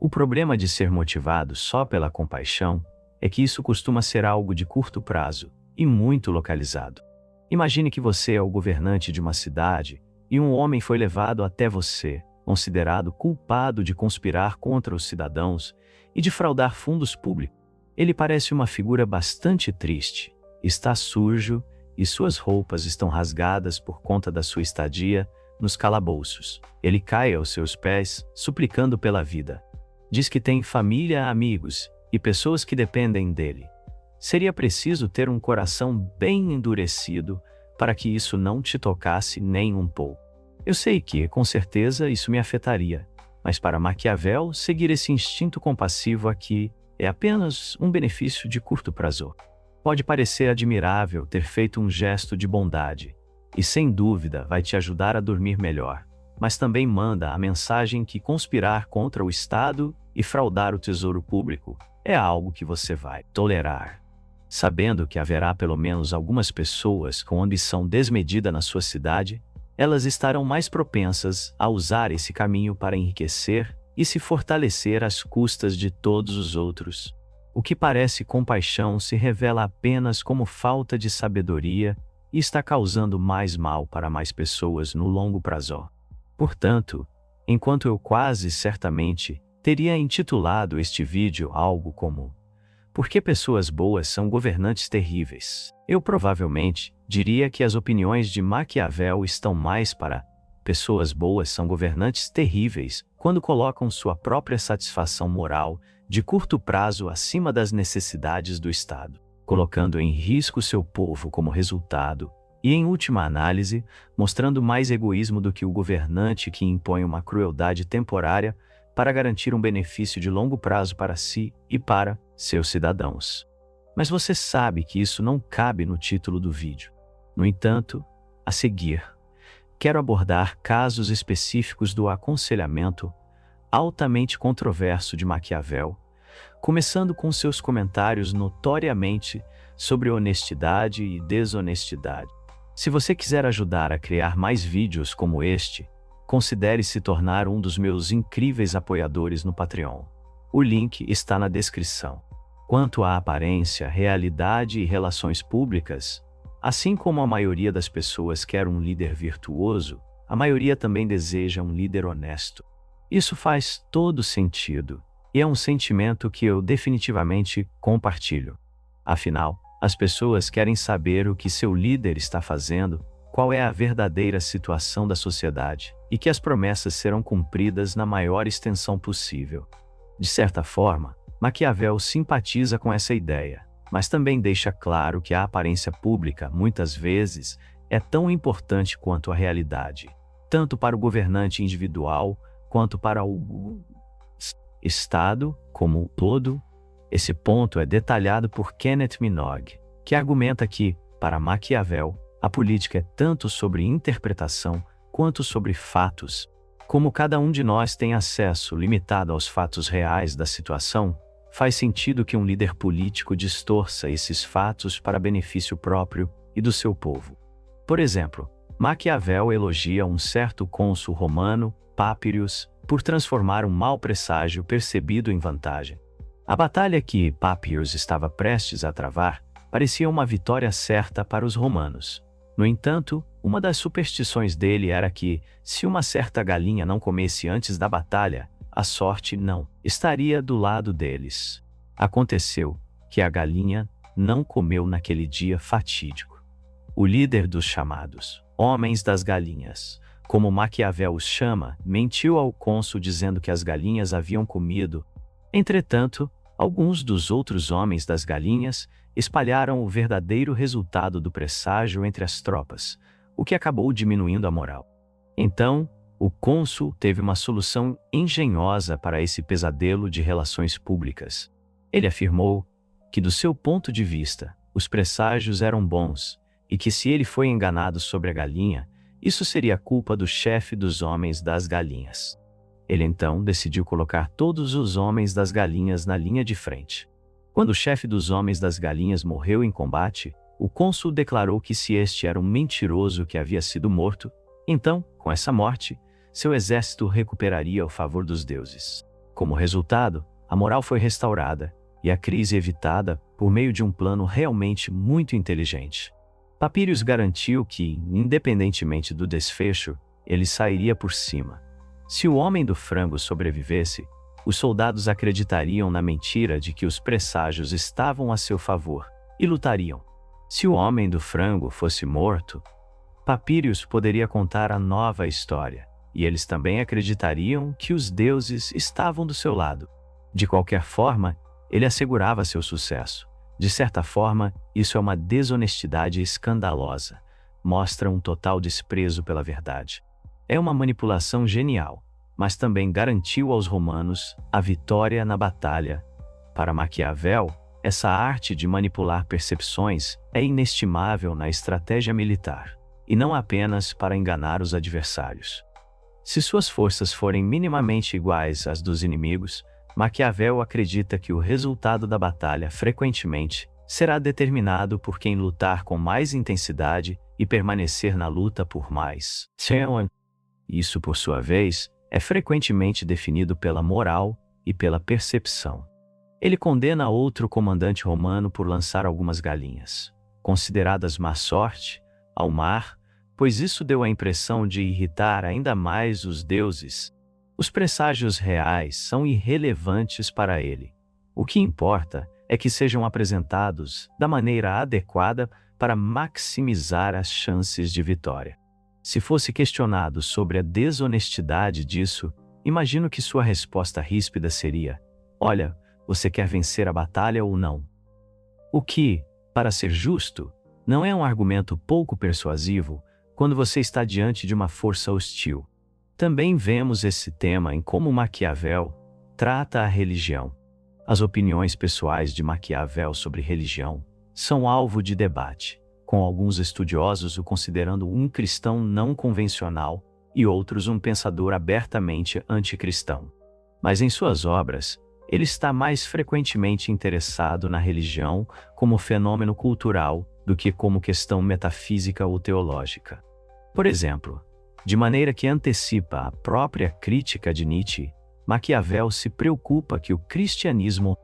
O problema de ser motivado só pela compaixão é que isso costuma ser algo de curto prazo e muito localizado. Imagine que você é o governante de uma cidade e um homem foi levado até você, considerado culpado de conspirar contra os cidadãos e de fraudar fundos públicos. Ele parece uma figura bastante triste, está sujo e suas roupas estão rasgadas por conta da sua estadia nos calabouços. Ele cai aos seus pés, suplicando pela vida. Diz que tem família, amigos e pessoas que dependem dele. Seria preciso ter um coração bem endurecido para que isso não te tocasse nem um pouco. Eu sei que, com certeza, isso me afetaria, mas para Maquiavel, seguir esse instinto compassivo aqui é apenas um benefício de curto prazo. Pode parecer admirável ter feito um gesto de bondade, e sem dúvida vai te ajudar a dormir melhor, mas também manda a mensagem que conspirar contra o Estado e fraudar o tesouro público é algo que você vai tolerar. Sabendo que haverá pelo menos algumas pessoas com ambição desmedida na sua cidade, elas estarão mais propensas a usar esse caminho para enriquecer e se fortalecer às custas de todos os outros. O que parece compaixão se revela apenas como falta de sabedoria e está causando mais mal para mais pessoas no longo prazo. Portanto, enquanto eu quase certamente teria intitulado este vídeo algo como "Por que pessoas boas são governantes terríveis?", eu provavelmente diria que as opiniões de Maquiavel estão mais para "pessoas boas são governantes terríveis" quando colocam sua própria satisfação moral de curto prazo acima das necessidades do Estado, colocando em risco seu povo como resultado e, em última análise, mostrando mais egoísmo do que o governante que impõe uma crueldade temporária para garantir um benefício de longo prazo para si e para seus cidadãos. Mas você sabe que isso não cabe no título do vídeo. No entanto, a seguir, quero abordar casos específicos do aconselhamento altamente controverso de Maquiavel, começando com seus comentários notoriamente sobre honestidade e desonestidade. Se você quiser ajudar a criar mais vídeos como este, considere se tornar um dos meus incríveis apoiadores no Patreon. O link está na descrição. Quanto à aparência, realidade e relações públicas, assim como a maioria das pessoas quer um líder virtuoso, a maioria também deseja um líder honesto. Isso faz todo sentido, e é um sentimento que eu definitivamente compartilho. Afinal, as pessoas querem saber o que seu líder está fazendo, qual é a verdadeira situação da sociedade, e que as promessas serão cumpridas na maior extensão possível. De certa forma, Maquiavel simpatiza com essa ideia, mas também deixa claro que a aparência pública, muitas vezes, é tão importante quanto a realidade, tanto para o governante individual quanto para o Estado como um todo. Esse ponto é detalhado por Kenneth Minogue, que argumenta que, para Maquiavel, a política é tanto sobre interpretação quanto sobre fatos. Como cada um de nós tem acesso limitado aos fatos reais da situação, faz sentido que um líder político distorça esses fatos para benefício próprio e do seu povo. Por exemplo, Maquiavel elogia um certo cônsul romano, Papirius, por transformar um mau presságio percebido em vantagem. A batalha que Papirius estava prestes a travar parecia uma vitória certa para os romanos. No entanto, uma das superstições dele era que, se uma certa galinha não comesse antes da batalha, a sorte não estaria do lado deles. Aconteceu que a galinha não comeu naquele dia fatídico. O líder dos chamados Homens das Galinhas, como Maquiavel os chama, mentiu ao cônsul dizendo que as galinhas haviam comido. Entretanto, alguns dos outros Homens das Galinhas espalharam o verdadeiro resultado do presságio entre as tropas, o que acabou diminuindo a moral. Então, o cônsul teve uma solução engenhosa para esse pesadelo de relações públicas. Ele afirmou que, do seu ponto de vista, os presságios eram bons e que, se ele foi enganado sobre a galinha, Isso seria culpa do chefe dos homens das galinhas. Ele então decidiu colocar todos os homens das galinhas na linha de frente. Quando o chefe dos homens das galinhas morreu em combate, o cônsul declarou que se este era um mentiroso que havia sido morto, então, com essa morte, seu exército recuperaria o favor dos deuses. Como resultado, a moral foi restaurada e a crise evitada por meio de um plano realmente muito inteligente. Papírios garantiu que, independentemente do desfecho, ele sairia por cima. Se o homem do frango sobrevivesse, os soldados acreditariam na mentira de que os presságios estavam a seu favor e lutariam. Se o homem do frango fosse morto, Papírios poderia contar a nova história, e eles também acreditariam que os deuses estavam do seu lado. De qualquer forma, ele assegurava seu sucesso. De certa forma, isso é uma desonestidade escandalosa. Mostra um total desprezo pela verdade. É uma manipulação genial, mas também garantiu aos romanos a vitória na batalha. Para Maquiavel, essa arte de manipular percepções é inestimável na estratégia militar, e não apenas para enganar os adversários. Se suas forças forem minimamente iguais às dos inimigos, Maquiavel acredita que o resultado da batalha frequentemente será determinado por quem lutar com mais intensidade e permanecer na luta por mais tempo. Isso, por sua vez, é frequentemente definido pela moral e pela percepção. Ele condena outro comandante romano por lançar algumas galinhas, consideradas má sorte, ao mar, pois isso deu a impressão de irritar ainda mais os deuses. Os presságios reais são irrelevantes para ele. O que importa é que sejam apresentados da maneira adequada para maximizar as chances de vitória. Se fosse questionado sobre a desonestidade disso, imagino que sua resposta ríspida seria: olha, você quer vencer a batalha ou não? O que, para ser justo, não é um argumento pouco persuasivo quando você está diante de uma força hostil. Também vemos esse tema em como Maquiavel trata a religião. As opiniões pessoais de Maquiavel sobre religião são alvo de debate, com alguns estudiosos o considerando um cristão não convencional e outros um pensador abertamente anticristão. Mas em suas obras, ele está mais frequentemente interessado na religião como fenômeno cultural do que como questão metafísica ou teológica. Por exemplo, de maneira que antecipa a própria crítica de Nietzsche, Maquiavel se preocupa que o cristianismo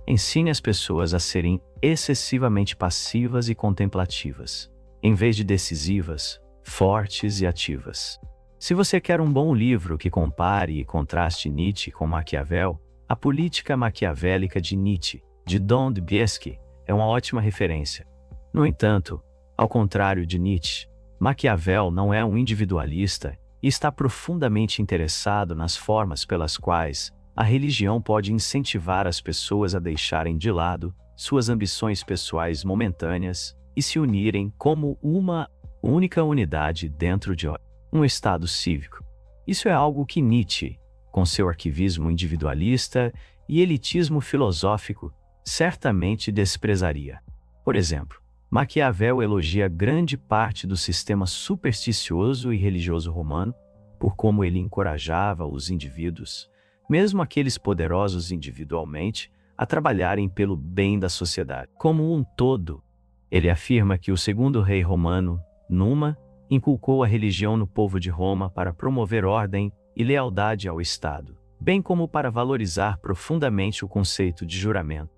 ensine as pessoas a serem excessivamente passivas e contemplativas, em vez de decisivas, fortes e ativas. Se você quer um bom livro que compare e contraste Nietzsche com Maquiavel, A Política Maquiavélica de Nietzsche, de Don Dostoiévski, é uma ótima referência. No entanto, ao contrário de Nietzsche, Maquiavel não é um individualista e está profundamente interessado nas formas pelas quais a religião pode incentivar as pessoas a deixarem de lado suas ambições pessoais momentâneas e se unirem como uma única unidade dentro de um estado cívico. Isso é algo que Nietzsche, com seu arquivismo individualista e elitismo filosófico, certamente desprezaria. Por exemplo, Maquiavel elogia grande parte do sistema supersticioso e religioso romano por como ele encorajava os indivíduos, mesmo aqueles poderosos individualmente, a trabalharem pelo bem da sociedade como um todo. Ele afirma que o segundo rei romano, Numa, inculcou a religião no povo de Roma para promover ordem e lealdade ao Estado, bem como para valorizar profundamente o conceito de juramento.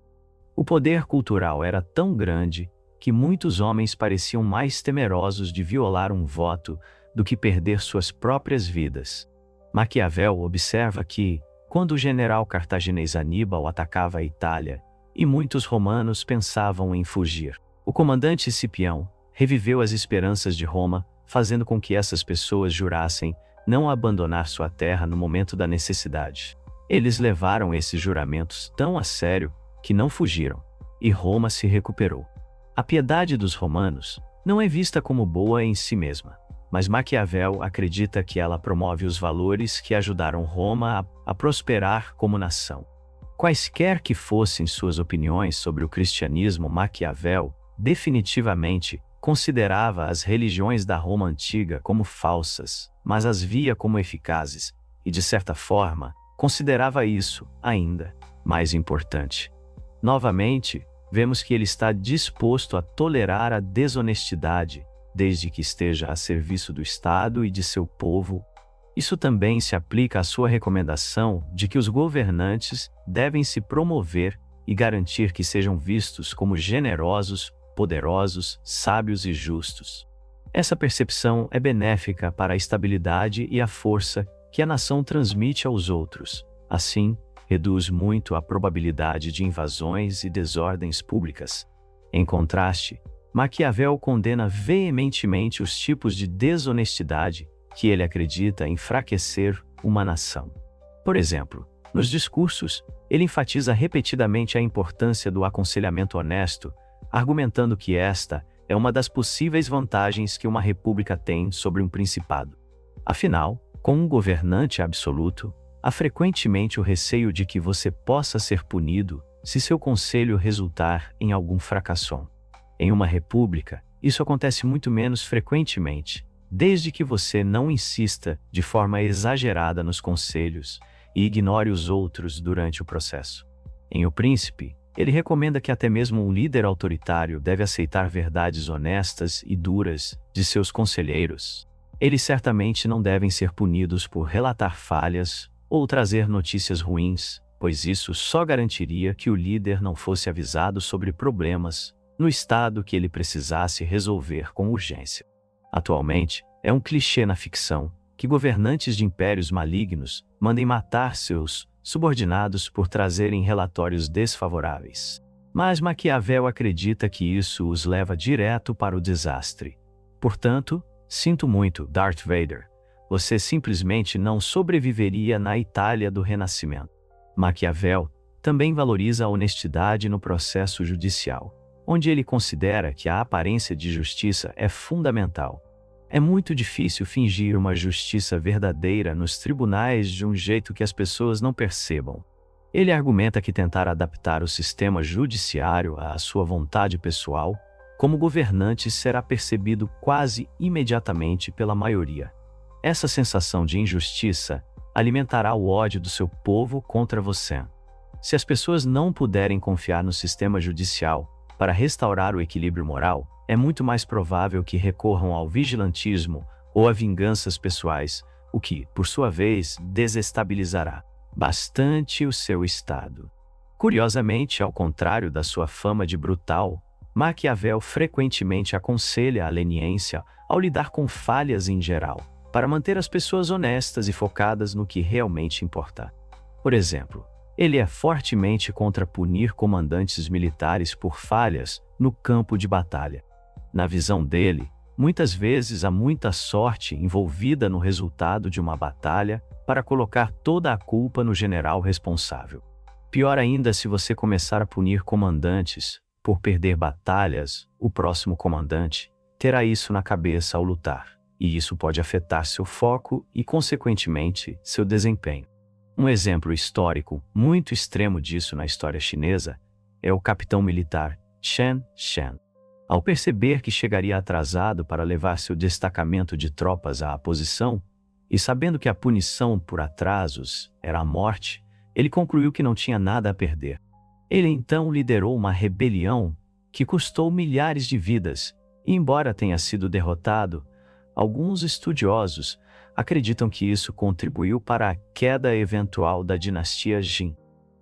O poder cultural era tão grande que muitos homens pareciam mais temerosos de violar um voto do que perder suas próprias vidas. Maquiavel observa que, quando o general cartaginês Aníbal atacava a Itália, e muitos romanos pensavam em fugir, o comandante Cipião reviveu as esperanças de Roma, fazendo com que essas pessoas jurassem não abandonar sua terra no momento da necessidade. Eles levaram esses juramentos tão a sério que não fugiram, e Roma se recuperou. A piedade dos romanos não é vista como boa em si mesma, mas Maquiavel acredita que ela promove os valores que ajudaram Roma a prosperar como nação. Quaisquer que fossem suas opiniões sobre o cristianismo, Maquiavel definitivamente considerava as religiões da Roma antiga como falsas, mas as via como eficazes, e de certa forma, considerava isso ainda mais importante. Novamente, vemos que ele está disposto a tolerar a desonestidade, desde que esteja a serviço do Estado e de seu povo. Isso também se aplica à sua recomendação de que os governantes devem se promover e garantir que sejam vistos como generosos, poderosos, sábios e justos. Essa percepção é benéfica para a estabilidade e a força que a nação transmite aos outros. Assim, reduz muito a probabilidade de invasões e desordens públicas. Em contraste, Maquiavel condena veementemente os tipos de desonestidade que ele acredita enfraquecer uma nação. Por exemplo, nos discursos, ele enfatiza repetidamente a importância do aconselhamento honesto, argumentando que esta é uma das possíveis vantagens que uma república tem sobre um principado. Afinal, com um governante absoluto, há frequentemente o receio de que você possa ser punido se seu conselho resultar em algum fracasso. Em uma república, isso acontece muito menos frequentemente, desde que você não insista de forma exagerada nos conselhos e ignore os outros durante o processo. Em O Príncipe, ele recomenda que até mesmo um líder autoritário deve aceitar verdades honestas e duras de seus conselheiros. Eles certamente não devem ser punidos por relatar falhas ou trazer notícias ruins, pois isso só garantiria que o líder não fosse avisado sobre problemas no estado que ele precisasse resolver com urgência. Atualmente, é um clichê na ficção que governantes de impérios malignos mandem matar seus subordinados por trazerem relatórios desfavoráveis. Mas Maquiavel acredita que isso os leva direto para o desastre. Portanto, sinto muito, Darth Vader, você simplesmente não sobreviveria na Itália do Renascimento. Maquiavel também valoriza a honestidade no processo judicial, onde ele considera que a aparência de justiça é fundamental. É muito difícil fingir uma justiça verdadeira nos tribunais de um jeito que as pessoas não percebam. Ele argumenta que tentar adaptar o sistema judiciário à sua vontade pessoal, como governante, será percebido quase imediatamente pela maioria. Essa sensação de injustiça alimentará o ódio do seu povo contra você. Se as pessoas não puderem confiar no sistema judicial para restaurar o equilíbrio moral, é muito mais provável que recorram ao vigilantismo ou a vinganças pessoais, o que, por sua vez, desestabilizará bastante o seu estado. Curiosamente, ao contrário da sua fama de brutal, Maquiavel frequentemente aconselha a leniência ao lidar com falhas em geral, para manter as pessoas honestas e focadas no que realmente importa. Por exemplo, ele é fortemente contra punir comandantes militares por falhas no campo de batalha. Na visão dele, muitas vezes há muita sorte envolvida no resultado de uma batalha para colocar toda a culpa no general responsável. Pior ainda, se você começar a punir comandantes por perder batalhas, o próximo comandante terá isso na cabeça ao lutar, e isso pode afetar seu foco e, consequentemente, seu desempenho. Um exemplo histórico muito extremo disso na história chinesa é o capitão militar Chen Shen. Ao perceber que chegaria atrasado para levar seu destacamento de tropas à posição, e sabendo que a punição por atrasos era a morte, ele concluiu que não tinha nada a perder. Ele então liderou uma rebelião que custou milhares de vidas, e embora tenha sido derrotado, alguns estudiosos acreditam que isso contribuiu para a queda eventual da dinastia Jin.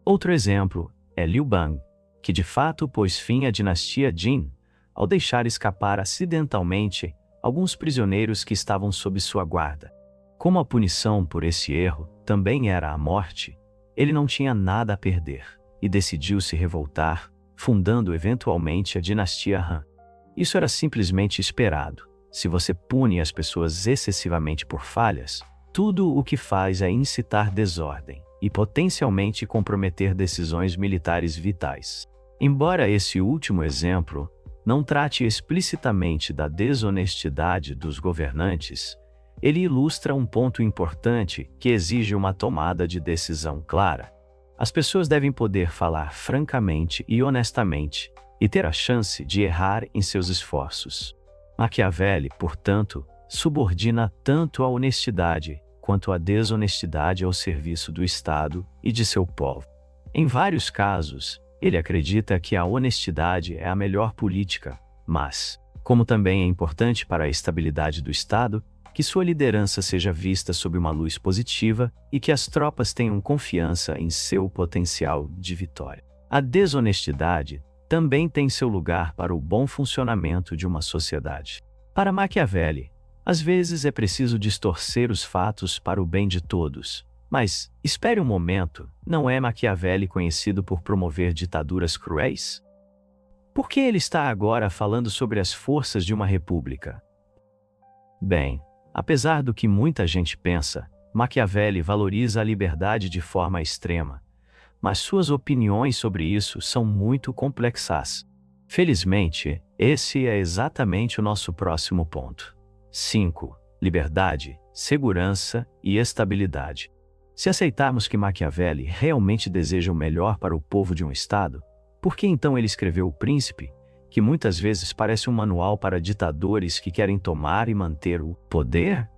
Outro exemplo é Liu Bang, que de fato pôs fim à dinastia Jin, ao deixar escapar acidentalmente alguns prisioneiros que estavam sob sua guarda. Como a punição por esse erro também era a morte, ele não tinha nada a perder e decidiu se revoltar, fundando eventualmente a dinastia Han. Isso era simplesmente esperado. Se você pune as pessoas excessivamente por falhas, tudo o que faz é incitar desordem e potencialmente comprometer decisões militares vitais. Embora esse último exemplo não trate explicitamente da desonestidade dos governantes, ele ilustra um ponto importante que exige uma tomada de decisão clara. As pessoas devem poder falar francamente e honestamente e ter a chance de errar em seus esforços. Maquiavelli, portanto, subordina tanto a honestidade quanto a desonestidade ao serviço do Estado e de seu povo. Em vários casos, ele acredita que a honestidade é a melhor política, mas, como também é importante para a estabilidade do Estado, que sua liderança seja vista sob uma luz positiva e que as tropas tenham confiança em seu potencial de vitória. A desonestidade também tem seu lugar para o bom funcionamento de uma sociedade. Para Maquiavelli, às vezes é preciso distorcer os fatos para o bem de todos. Mas, espere um momento, não é Maquiavelli conhecido por promover ditaduras cruéis? Por que ele está agora falando sobre as forças de uma república? Bem, apesar do que muita gente pensa, Maquiavelli valoriza a liberdade de forma extrema, mas suas opiniões sobre isso são muito complexas. Felizmente, esse é exatamente o nosso próximo ponto. 5. Liberdade, segurança e estabilidade. Se aceitarmos que Maquiavelli realmente deseja o melhor para o povo de um Estado, por que então ele escreveu O Príncipe, que muitas vezes parece um manual para ditadores que querem tomar e manter o poder?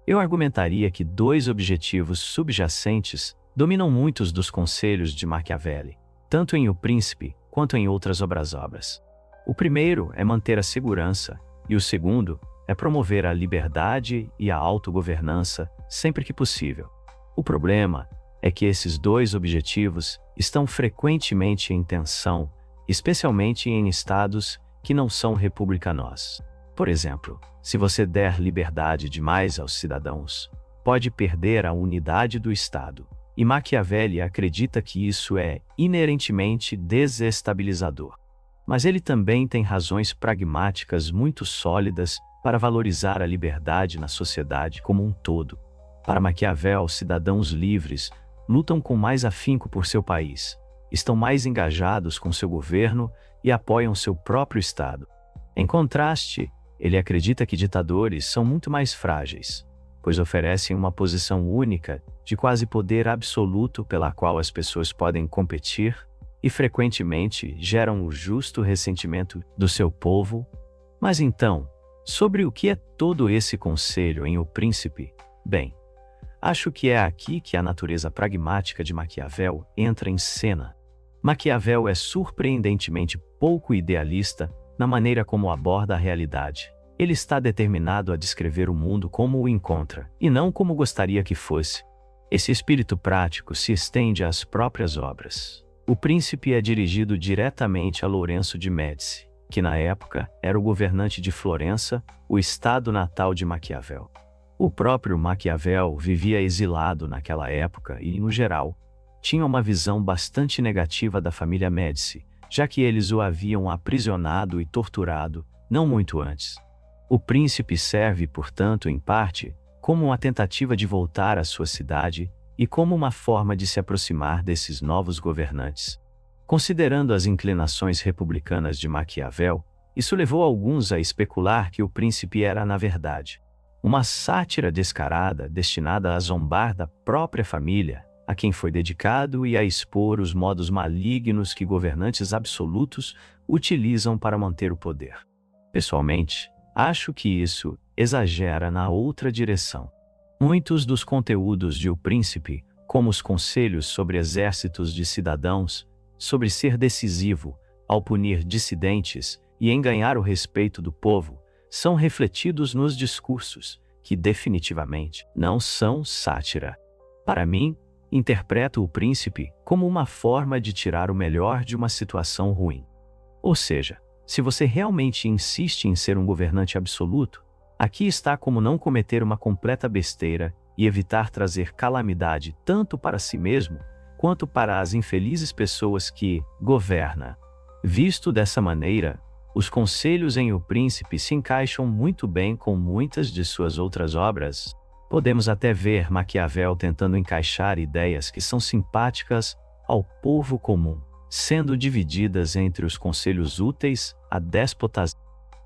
Eu argumentaria que dois objetivos subjacentes dominam muitos dos conselhos de Maquiavelli, tanto em O Príncipe quanto em outras obras. O primeiro é manter a segurança, e o segundo é promover a liberdade e a autogovernança sempre que possível. O problema é que esses dois objetivos estão frequentemente em tensão, especialmente em estados que não são republicanos. Por exemplo, se você der liberdade demais aos cidadãos, pode perder a unidade do Estado. E Maquiavelli acredita que isso é inerentemente desestabilizador. Mas ele também tem razões pragmáticas muito sólidas para valorizar a liberdade na sociedade como um todo. Para Maquiavel, cidadãos livres lutam com mais afinco por seu país, estão mais engajados com seu governo e apoiam seu próprio Estado. Em contraste, ele acredita que ditadores são muito mais frágeis, pois oferecem uma posição única de quase poder absoluto pela qual as pessoas podem competir e frequentemente geram o justo ressentimento do seu povo. Mas então, sobre o que é todo esse conselho em O Príncipe? Bem, acho que é aqui que a natureza pragmática de Maquiavel entra em cena. Maquiavel é surpreendentemente pouco idealista na maneira como aborda a realidade. Ele está determinado a descrever o mundo como o encontra, e não como gostaria que fosse. Esse espírito prático se estende às próprias obras. O Príncipe é dirigido diretamente a Lourenço de Médici, que na época era o governante de Florença, o estado natal de Maquiavel. O próprio Maquiavel vivia exilado naquela época e, no geral, tinha uma visão bastante negativa da família Médici, já que eles o haviam aprisionado e torturado não muito antes. O príncipe serve, portanto, em parte, como uma tentativa de voltar à sua cidade e como uma forma de se aproximar desses novos governantes. Considerando as inclinações republicanas de Maquiavel, isso levou alguns a especular que o príncipe era, na verdade, uma sátira descarada destinada a zombar da própria família, a quem foi dedicado, e a expor os modos malignos que governantes absolutos utilizam para manter o poder. Pessoalmente, acho que isso exagera na outra direção. Muitos dos conteúdos de O Príncipe, como os conselhos sobre exércitos de cidadãos, sobre ser decisivo ao punir dissidentes e em ganhar o respeito do povo, são refletidos nos discursos, que definitivamente não são sátira. Para mim, interpreto O Príncipe como uma forma de tirar o melhor de uma situação ruim. Ou seja, se você realmente insiste em ser um governante absoluto, aqui está como não cometer uma completa besteira e evitar trazer calamidade tanto para si mesmo, quanto para as infelizes pessoas que governa. Visto dessa maneira, os conselhos em O Príncipe se encaixam muito bem com muitas de suas outras obras. Podemos até ver Maquiavel tentando encaixar ideias que são simpáticas ao povo comum, sendo divididas entre os conselhos úteis a déspotas.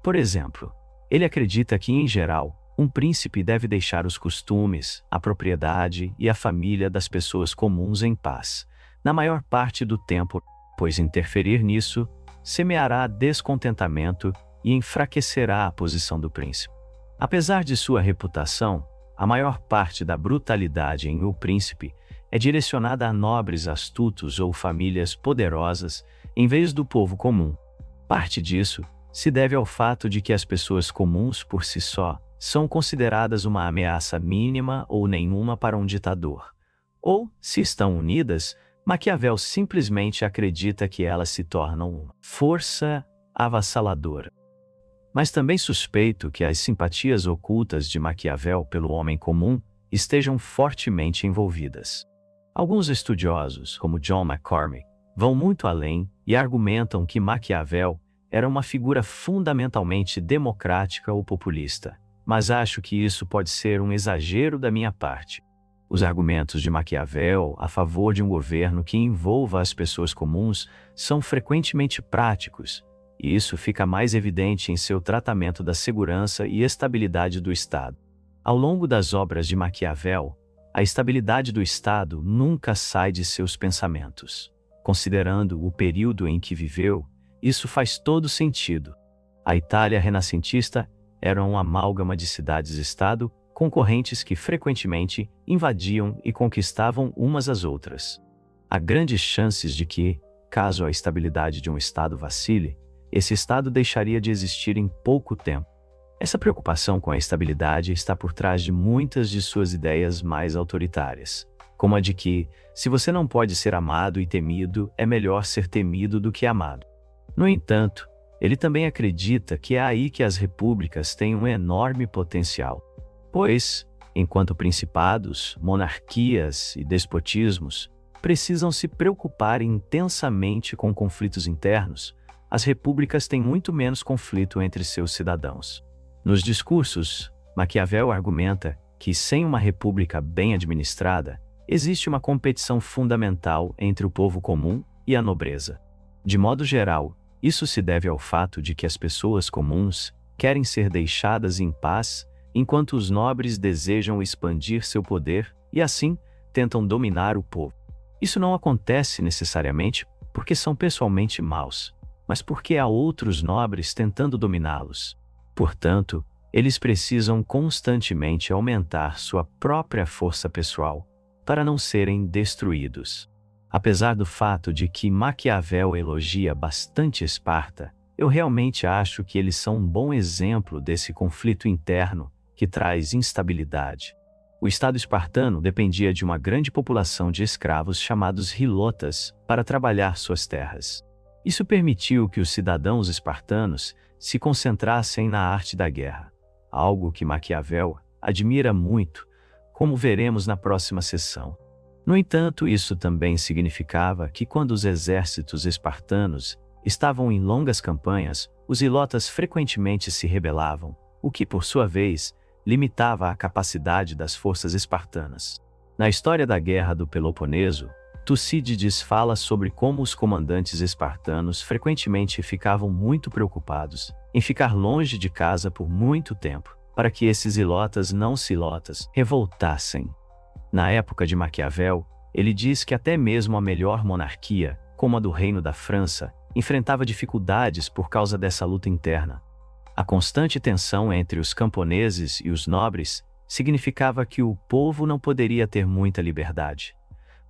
Por exemplo, ele acredita que, em geral, um príncipe deve deixar os costumes, a propriedade e a família das pessoas comuns em paz, na maior parte do tempo, pois interferir nisso semeará descontentamento e enfraquecerá a posição do príncipe. Apesar de sua reputação, a maior parte da brutalidade em O Príncipe é direcionada a nobres astutos ou famílias poderosas em vez do povo comum. Parte disso se deve ao fato de que as pessoas comuns por si só são consideradas uma ameaça mínima ou nenhuma para um ditador. Ou, se estão unidas, Maquiavel simplesmente acredita que elas se tornam uma força avassaladora. Mas também suspeito que as simpatias ocultas de Maquiavel pelo homem comum estejam fortemente envolvidas. Alguns estudiosos, como John McCormick, vão muito além e argumentam que Maquiavel era uma figura fundamentalmente democrática ou populista, mas acho que isso pode ser um exagero da minha parte. Os argumentos de Maquiavel a favor de um governo que envolva as pessoas comuns são frequentemente práticos, e isso fica mais evidente em seu tratamento da segurança e estabilidade do Estado. Ao longo das obras de Maquiavel, a estabilidade do Estado nunca sai de seus pensamentos. Considerando o período em que viveu, isso faz todo sentido. A Itália renascentista era um amálgama de cidades-estado concorrentes que frequentemente invadiam e conquistavam umas às outras. Há grandes chances de que, caso a estabilidade de um Estado vacile, esse Estado deixaria de existir em pouco tempo. Essa preocupação com a estabilidade está por trás de muitas de suas ideias mais autoritárias, como a de que, se você não pode ser amado e temido, é melhor ser temido do que amado. No entanto, ele também acredita que é aí que as repúblicas têm um enorme potencial, pois, enquanto principados, monarquias e despotismos precisam se preocupar intensamente com conflitos internos, as repúblicas têm muito menos conflito entre seus cidadãos. Nos discursos, Maquiavel argumenta que, sem uma república bem administrada, existe uma competição fundamental entre o povo comum e a nobreza. De modo geral, isso se deve ao fato de que as pessoas comuns querem ser deixadas em paz, enquanto os nobres desejam expandir seu poder e, assim, tentam dominar o povo. Isso não acontece necessariamente porque são pessoalmente maus, mas porque há outros nobres tentando dominá-los. Portanto, eles precisam constantemente aumentar sua própria força pessoal para não serem destruídos. Apesar do fato de que Maquiavel elogia bastante Esparta, eu realmente acho que eles são um bom exemplo desse conflito interno que traz instabilidade. O Estado espartano dependia de uma grande população de escravos chamados hilotas para trabalhar suas terras. Isso permitiu que os cidadãos espartanos se concentrassem na arte da guerra, algo que Maquiavel admira muito, como veremos na próxima sessão. No entanto, isso também significava que quando os exércitos espartanos estavam em longas campanhas, os hilotas frequentemente se rebelavam, o que, por sua vez, limitava a capacidade das forças espartanas. Na história da Guerra do Peloponeso, Tucídides fala sobre como os comandantes espartanos frequentemente ficavam muito preocupados em ficar longe de casa por muito tempo, para que esses hilotas não silotas revoltassem. Na época de Maquiavel, ele diz que até mesmo a melhor monarquia, como a do Reino da França, enfrentava dificuldades por causa dessa luta interna. A constante tensão entre os camponeses e os nobres significava que o povo não poderia ter muita liberdade,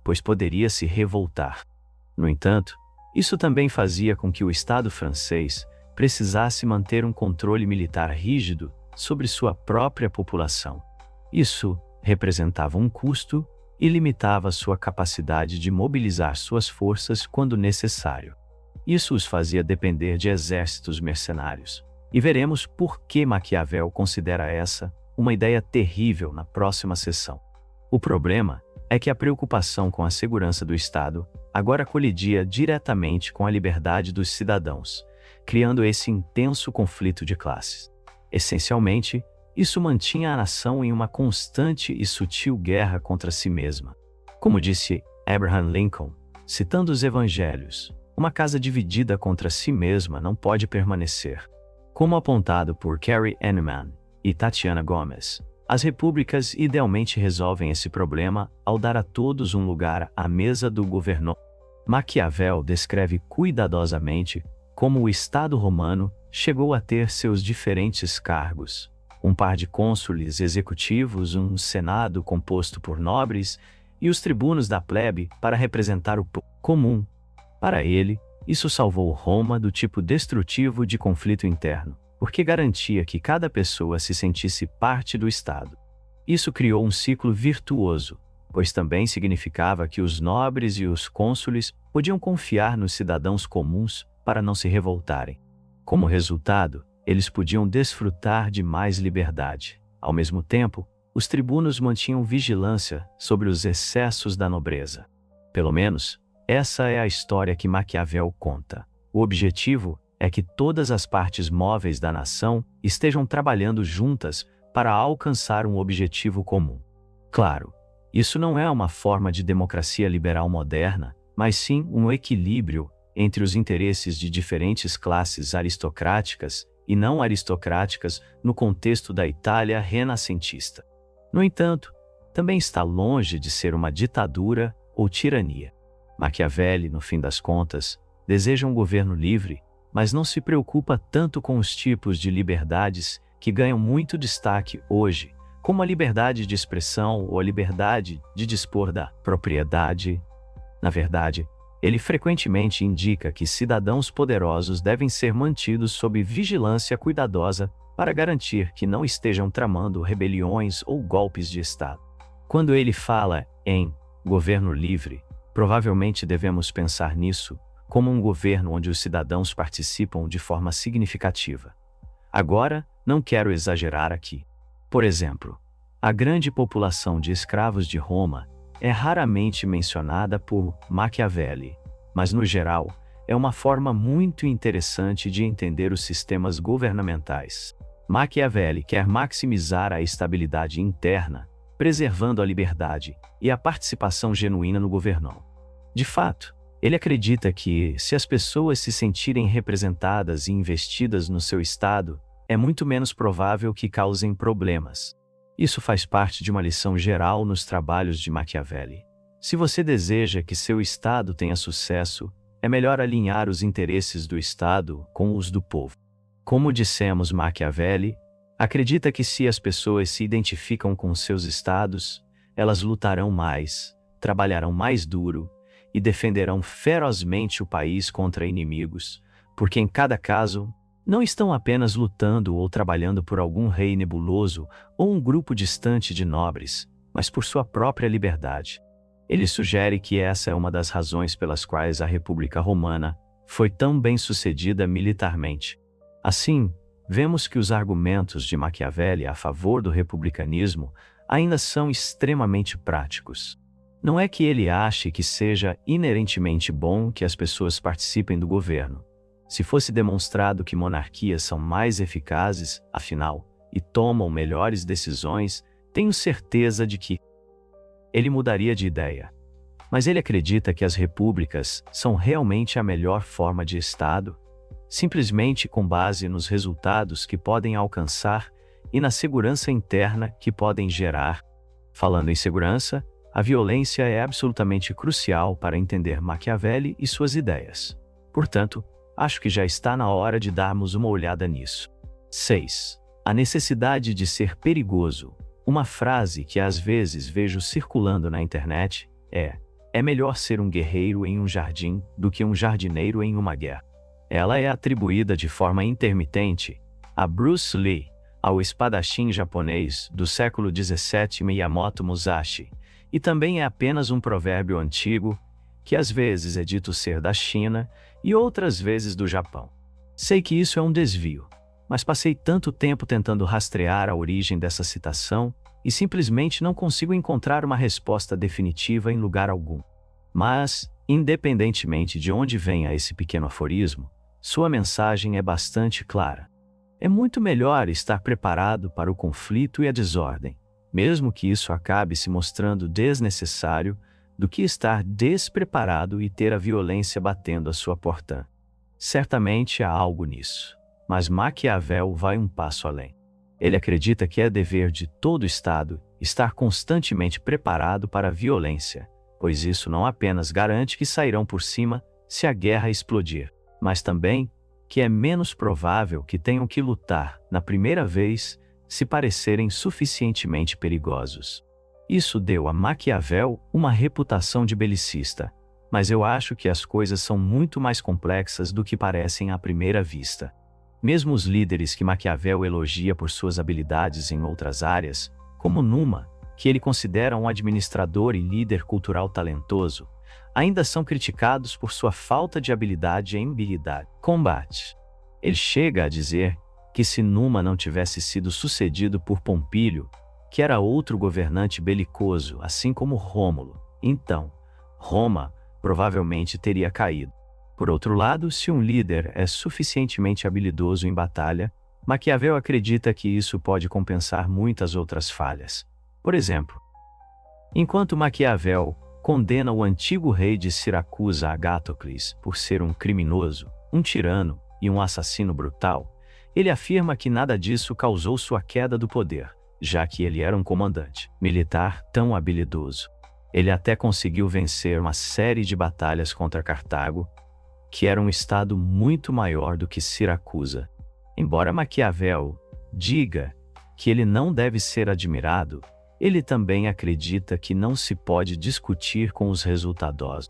pois poderia se revoltar. No entanto, isso também fazia com que o Estado francês precisasse manter um controle militar rígido sobre sua própria população. Isso representava um custo e limitava sua capacidade de mobilizar suas forças quando necessário. Isso os fazia depender de exércitos mercenários. E veremos por que Maquiavel considera essa uma ideia terrível na próxima sessão. O problema é que a preocupação com a segurança do Estado agora colidia diretamente com a liberdade dos cidadãos, criando esse intenso conflito de classes. Essencialmente, isso mantinha a nação em uma constante e sutil guerra contra si mesma. Como disse Abraham Lincoln, citando os evangelhos, uma casa dividida contra si mesma não pode permanecer. Como apontado por Carrie Enneman e Tatiana Gomes, as repúblicas idealmente resolvem esse problema ao dar a todos um lugar à mesa do governo. Maquiavel descreve cuidadosamente como o Estado romano chegou a ter seus diferentes cargos. Um par de cônsules executivos, um senado composto por nobres e os tribunos da plebe para representar o povo comum. Para ele, isso salvou Roma do tipo destrutivo de conflito interno, porque garantia que cada pessoa se sentisse parte do Estado. Isso criou um ciclo virtuoso, pois também significava que os nobres e os cônsules podiam confiar nos cidadãos comuns para não se revoltarem. Como resultado, eles podiam desfrutar de mais liberdade. Ao mesmo tempo, os tribunos mantinham vigilância sobre os excessos da nobreza. Pelo menos, essa é a história que Maquiavel conta. O objetivo é que todas as partes móveis da nação estejam trabalhando juntas para alcançar um objetivo comum. Claro, isso não é uma forma de democracia liberal moderna, mas sim um equilíbrio entre os interesses de diferentes classes aristocráticas e não aristocráticas no contexto da Itália renascentista. No entanto, também está longe de ser uma ditadura ou tirania. Maquiavel, no fim das contas, deseja um governo livre, mas não se preocupa tanto com os tipos de liberdades que ganham muito destaque hoje, como a liberdade de expressão ou a liberdade de dispor da propriedade. Na verdade, ele frequentemente indica que cidadãos poderosos devem ser mantidos sob vigilância cuidadosa para garantir que não estejam tramando rebeliões ou golpes de Estado. Quando ele fala em governo livre, provavelmente devemos pensar nisso como um governo onde os cidadãos participam de forma significativa. Agora, não quero exagerar aqui. Por exemplo, a grande população de escravos de Roma é raramente mencionada por Maquiavel, mas no geral, é uma forma muito interessante de entender os sistemas governamentais. Maquiavel quer maximizar a estabilidade interna, preservando a liberdade e a participação genuína no governo. De fato, ele acredita que, se as pessoas se sentirem representadas e investidas no seu estado, é muito menos provável que causem problemas. Isso faz parte de uma lição geral nos trabalhos de Maquiavel. Se você deseja que seu estado tenha sucesso, é melhor alinhar os interesses do estado com os do povo. Como dissemos, Maquiavel acredita que se as pessoas se identificam com seus estados, elas lutarão mais, trabalharão mais duro e defenderão ferozmente o país contra inimigos, porque em cada caso, não estão apenas lutando ou trabalhando por algum rei nebuloso ou um grupo distante de nobres, mas por sua própria liberdade. Ele sugere que essa é uma das razões pelas quais a República Romana foi tão bem sucedida militarmente. Assim, vemos que os argumentos de Maquiavel a favor do republicanismo ainda são extremamente práticos. Não é que ele ache que seja inerentemente bom que as pessoas participem do governo. Se fosse demonstrado que monarquias são mais eficazes, afinal, e tomam melhores decisões, tenho certeza de que ele mudaria de ideia. Mas ele acredita que as repúblicas são realmente a melhor forma de Estado, simplesmente com base nos resultados que podem alcançar e na segurança interna que podem gerar. Falando em segurança, a violência é absolutamente crucial para entender Maquiavel e suas ideias. Portanto, acho que já está na hora de darmos uma olhada nisso. 6. A necessidade de ser perigoso. Uma frase que às vezes vejo circulando na internet é melhor ser um guerreiro em um jardim do que um jardineiro em uma guerra. Ela é atribuída de forma intermitente a Bruce Lee, ao espadachim japonês do século XVII Miyamoto Musashi, e também é apenas um provérbio antigo que às vezes é dito ser da China e outras vezes do Japão. Sei que isso é um desvio, mas passei tanto tempo tentando rastrear a origem dessa citação e simplesmente não consigo encontrar uma resposta definitiva em lugar algum. Mas, independentemente de onde venha esse pequeno aforismo, sua mensagem é bastante clara. É muito melhor estar preparado para o conflito e a desordem, mesmo que isso acabe se mostrando desnecessário, do que estar despreparado e ter a violência batendo à sua porta. Certamente há algo nisso, mas Maquiavel vai um passo além. Ele acredita que é dever de todo Estado estar constantemente preparado para a violência, pois isso não apenas garante que sairão por cima se a guerra explodir, mas também que é menos provável que tenham que lutar na primeira vez se parecerem suficientemente perigosos. Isso deu a Maquiavel uma reputação de belicista, mas eu acho que as coisas são muito mais complexas do que parecem à primeira vista. Mesmo os líderes que Maquiavel elogia por suas habilidades em outras áreas, como Numa, que ele considera um administrador e líder cultural talentoso, ainda são criticados por sua falta de habilidade em combate. Ele chega a dizer que se Numa não tivesse sido sucedido por Pompílio, que era outro governante belicoso, assim como Rômulo, então Roma provavelmente teria caído. Por outro lado, se um líder é suficientemente habilidoso em batalha, Maquiavel acredita que isso pode compensar muitas outras falhas. Por exemplo, enquanto Maquiavel condena o antigo rei de Siracusa, Agatocles, por ser um criminoso, um tirano e um assassino brutal, ele afirma que nada disso causou sua queda do poder, já que ele era um comandante militar tão habilidoso. Ele até conseguiu vencer uma série de batalhas contra Cartago, que era um estado muito maior do que Siracusa. Embora Maquiavel diga que ele não deve ser admirado, ele também acredita que não se pode discutir com os resultados.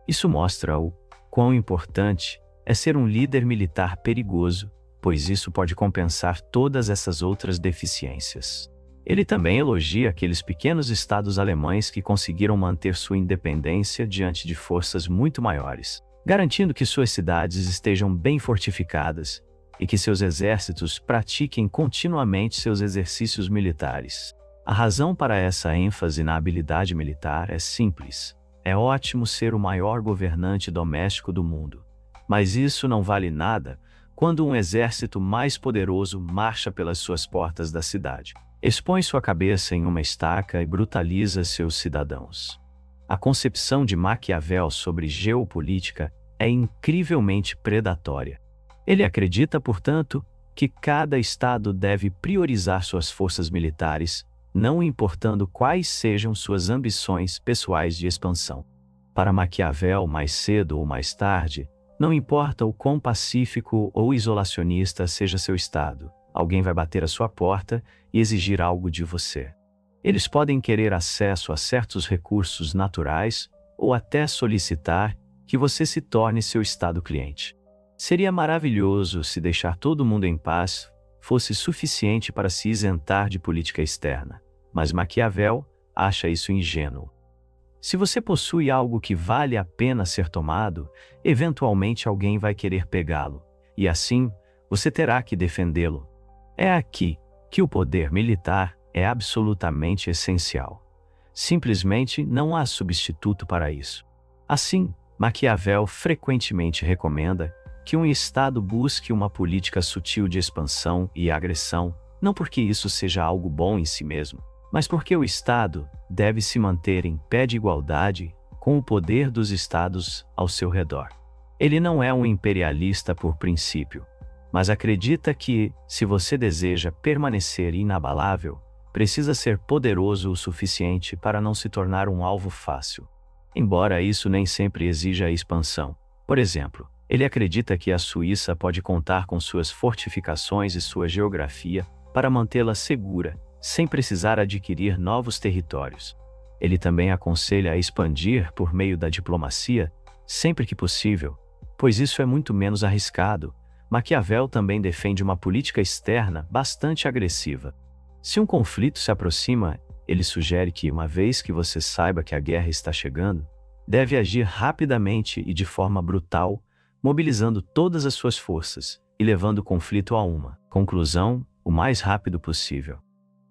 Isso mostra o quão importante é ser um líder militar perigoso, pois isso pode compensar todas essas outras deficiências. Ele também elogia aqueles pequenos estados alemães que conseguiram manter sua independência diante de forças muito maiores, garantindo que suas cidades estejam bem fortificadas e que seus exércitos pratiquem continuamente seus exercícios militares. A razão para essa ênfase na habilidade militar é simples. É ótimo ser o maior governante doméstico do mundo, mas isso não vale nada quando um exército mais poderoso marcha pelas suas portas da cidade, expõe sua cabeça em uma estaca e brutaliza seus cidadãos. A concepção de Maquiavel sobre geopolítica é incrivelmente predatória. Ele acredita, portanto, que cada estado deve priorizar suas forças militares, não importando quais sejam suas ambições pessoais de expansão. Para Maquiavel, mais cedo ou mais tarde, não importa o quão pacífico ou isolacionista seja seu estado, alguém vai bater à sua porta e exigir algo de você. Eles podem querer acesso a certos recursos naturais ou até solicitar que você se torne seu estado cliente. Seria maravilhoso se deixar todo mundo em paz fosse suficiente para se isentar de política externa, mas Maquiavel acha isso ingênuo. Se você possui algo que vale a pena ser tomado, eventualmente alguém vai querer pegá-lo, e assim você terá que defendê-lo. É aqui que o poder militar é absolutamente essencial. Simplesmente não há substituto para isso. Assim, Maquiavel frequentemente recomenda que um Estado busque uma política sutil de expansão e agressão, não porque isso seja algo bom em si mesmo, mas porque o Estado deve se manter em pé de igualdade com o poder dos Estados ao seu redor. Ele não é um imperialista por princípio, mas acredita que, se você deseja permanecer inabalável, precisa ser poderoso o suficiente para não se tornar um alvo fácil. Embora isso nem sempre exija a expansão. Por exemplo, ele acredita que a Suíça pode contar com suas fortificações e sua geografia para mantê-la segura, sem precisar adquirir novos territórios. Ele também aconselha a expandir por meio da diplomacia, sempre que possível, pois isso é muito menos arriscado. Maquiavel também defende uma política externa bastante agressiva. Se um conflito se aproxima, ele sugere que, uma vez que você saiba que a guerra está chegando, deve agir rapidamente e de forma brutal, mobilizando todas as suas forças e levando o conflito a uma conclusão o mais rápido possível.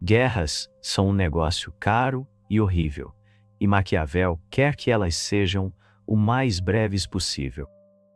Guerras são um negócio caro e horrível, e Maquiavel quer que elas sejam o mais breves possível.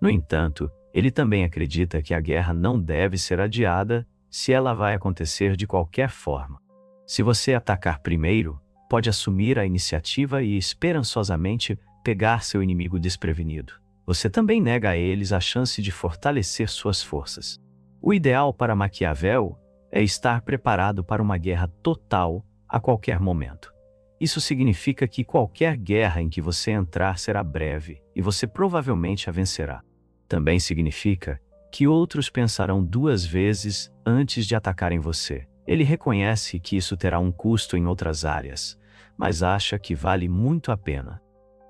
No entanto, ele também acredita que a guerra não deve ser adiada se ela vai acontecer de qualquer forma. Se você atacar primeiro, pode assumir a iniciativa e esperançosamente pegar seu inimigo desprevenido. Você também nega a eles a chance de fortalecer suas forças. O ideal para Maquiavel é estar preparado para uma guerra total a qualquer momento. Isso significa que qualquer guerra em que você entrar será breve e você provavelmente a vencerá. Também significa que outros pensarão duas vezes antes de atacarem você. Ele reconhece que isso terá um custo em outras áreas, mas acha que vale muito a pena.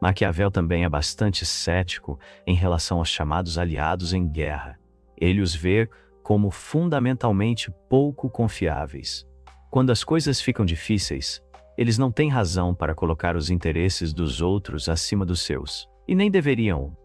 Maquiavel também é bastante cético em relação aos chamados aliados em guerra. Ele os vê como fundamentalmente pouco confiáveis. Quando as coisas ficam difíceis, eles não têm razão para colocar os interesses dos outros acima dos seus, e nem deveriam.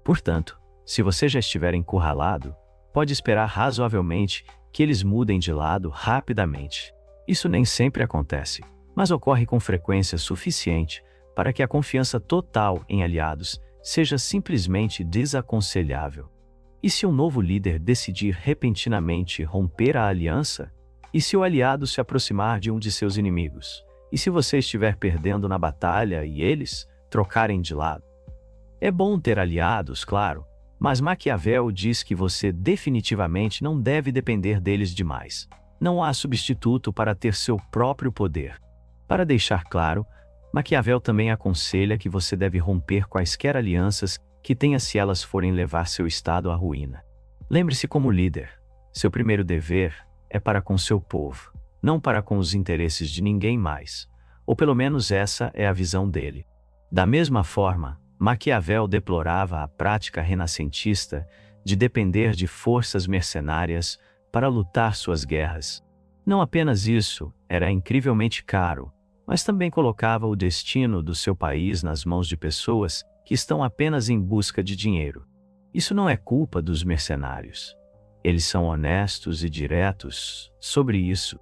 Portanto, se você já estiver encurralado, pode esperar razoavelmente que eles mudem de lado rapidamente. Isso nem sempre acontece, mas ocorre com frequência suficiente para que a confiança total em aliados seja simplesmente desaconselhável. E se um novo líder decidir repentinamente romper a aliança? E se o aliado se aproximar de um de seus inimigos? E se você estiver perdendo na batalha e eles trocarem de lado? É bom ter aliados, claro, mas Maquiavel diz que você definitivamente não deve depender deles demais. Não há substituto para ter seu próprio poder. Para deixar claro, Maquiavel também aconselha que você deve romper quaisquer alianças que tenha se elas forem levar seu estado à ruína. Lembre-se, como líder, seu primeiro dever é para com seu povo, não para com os interesses de ninguém mais, ou pelo menos essa é a visão dele. Da mesma forma, Maquiavel deplorava a prática renascentista de depender de forças mercenárias para lutar suas guerras. Não apenas isso era incrivelmente caro, mas também colocava o destino do seu país nas mãos de pessoas que estão apenas em busca de dinheiro. Isso não é culpa dos mercenários. Eles são honestos e diretos sobre isso.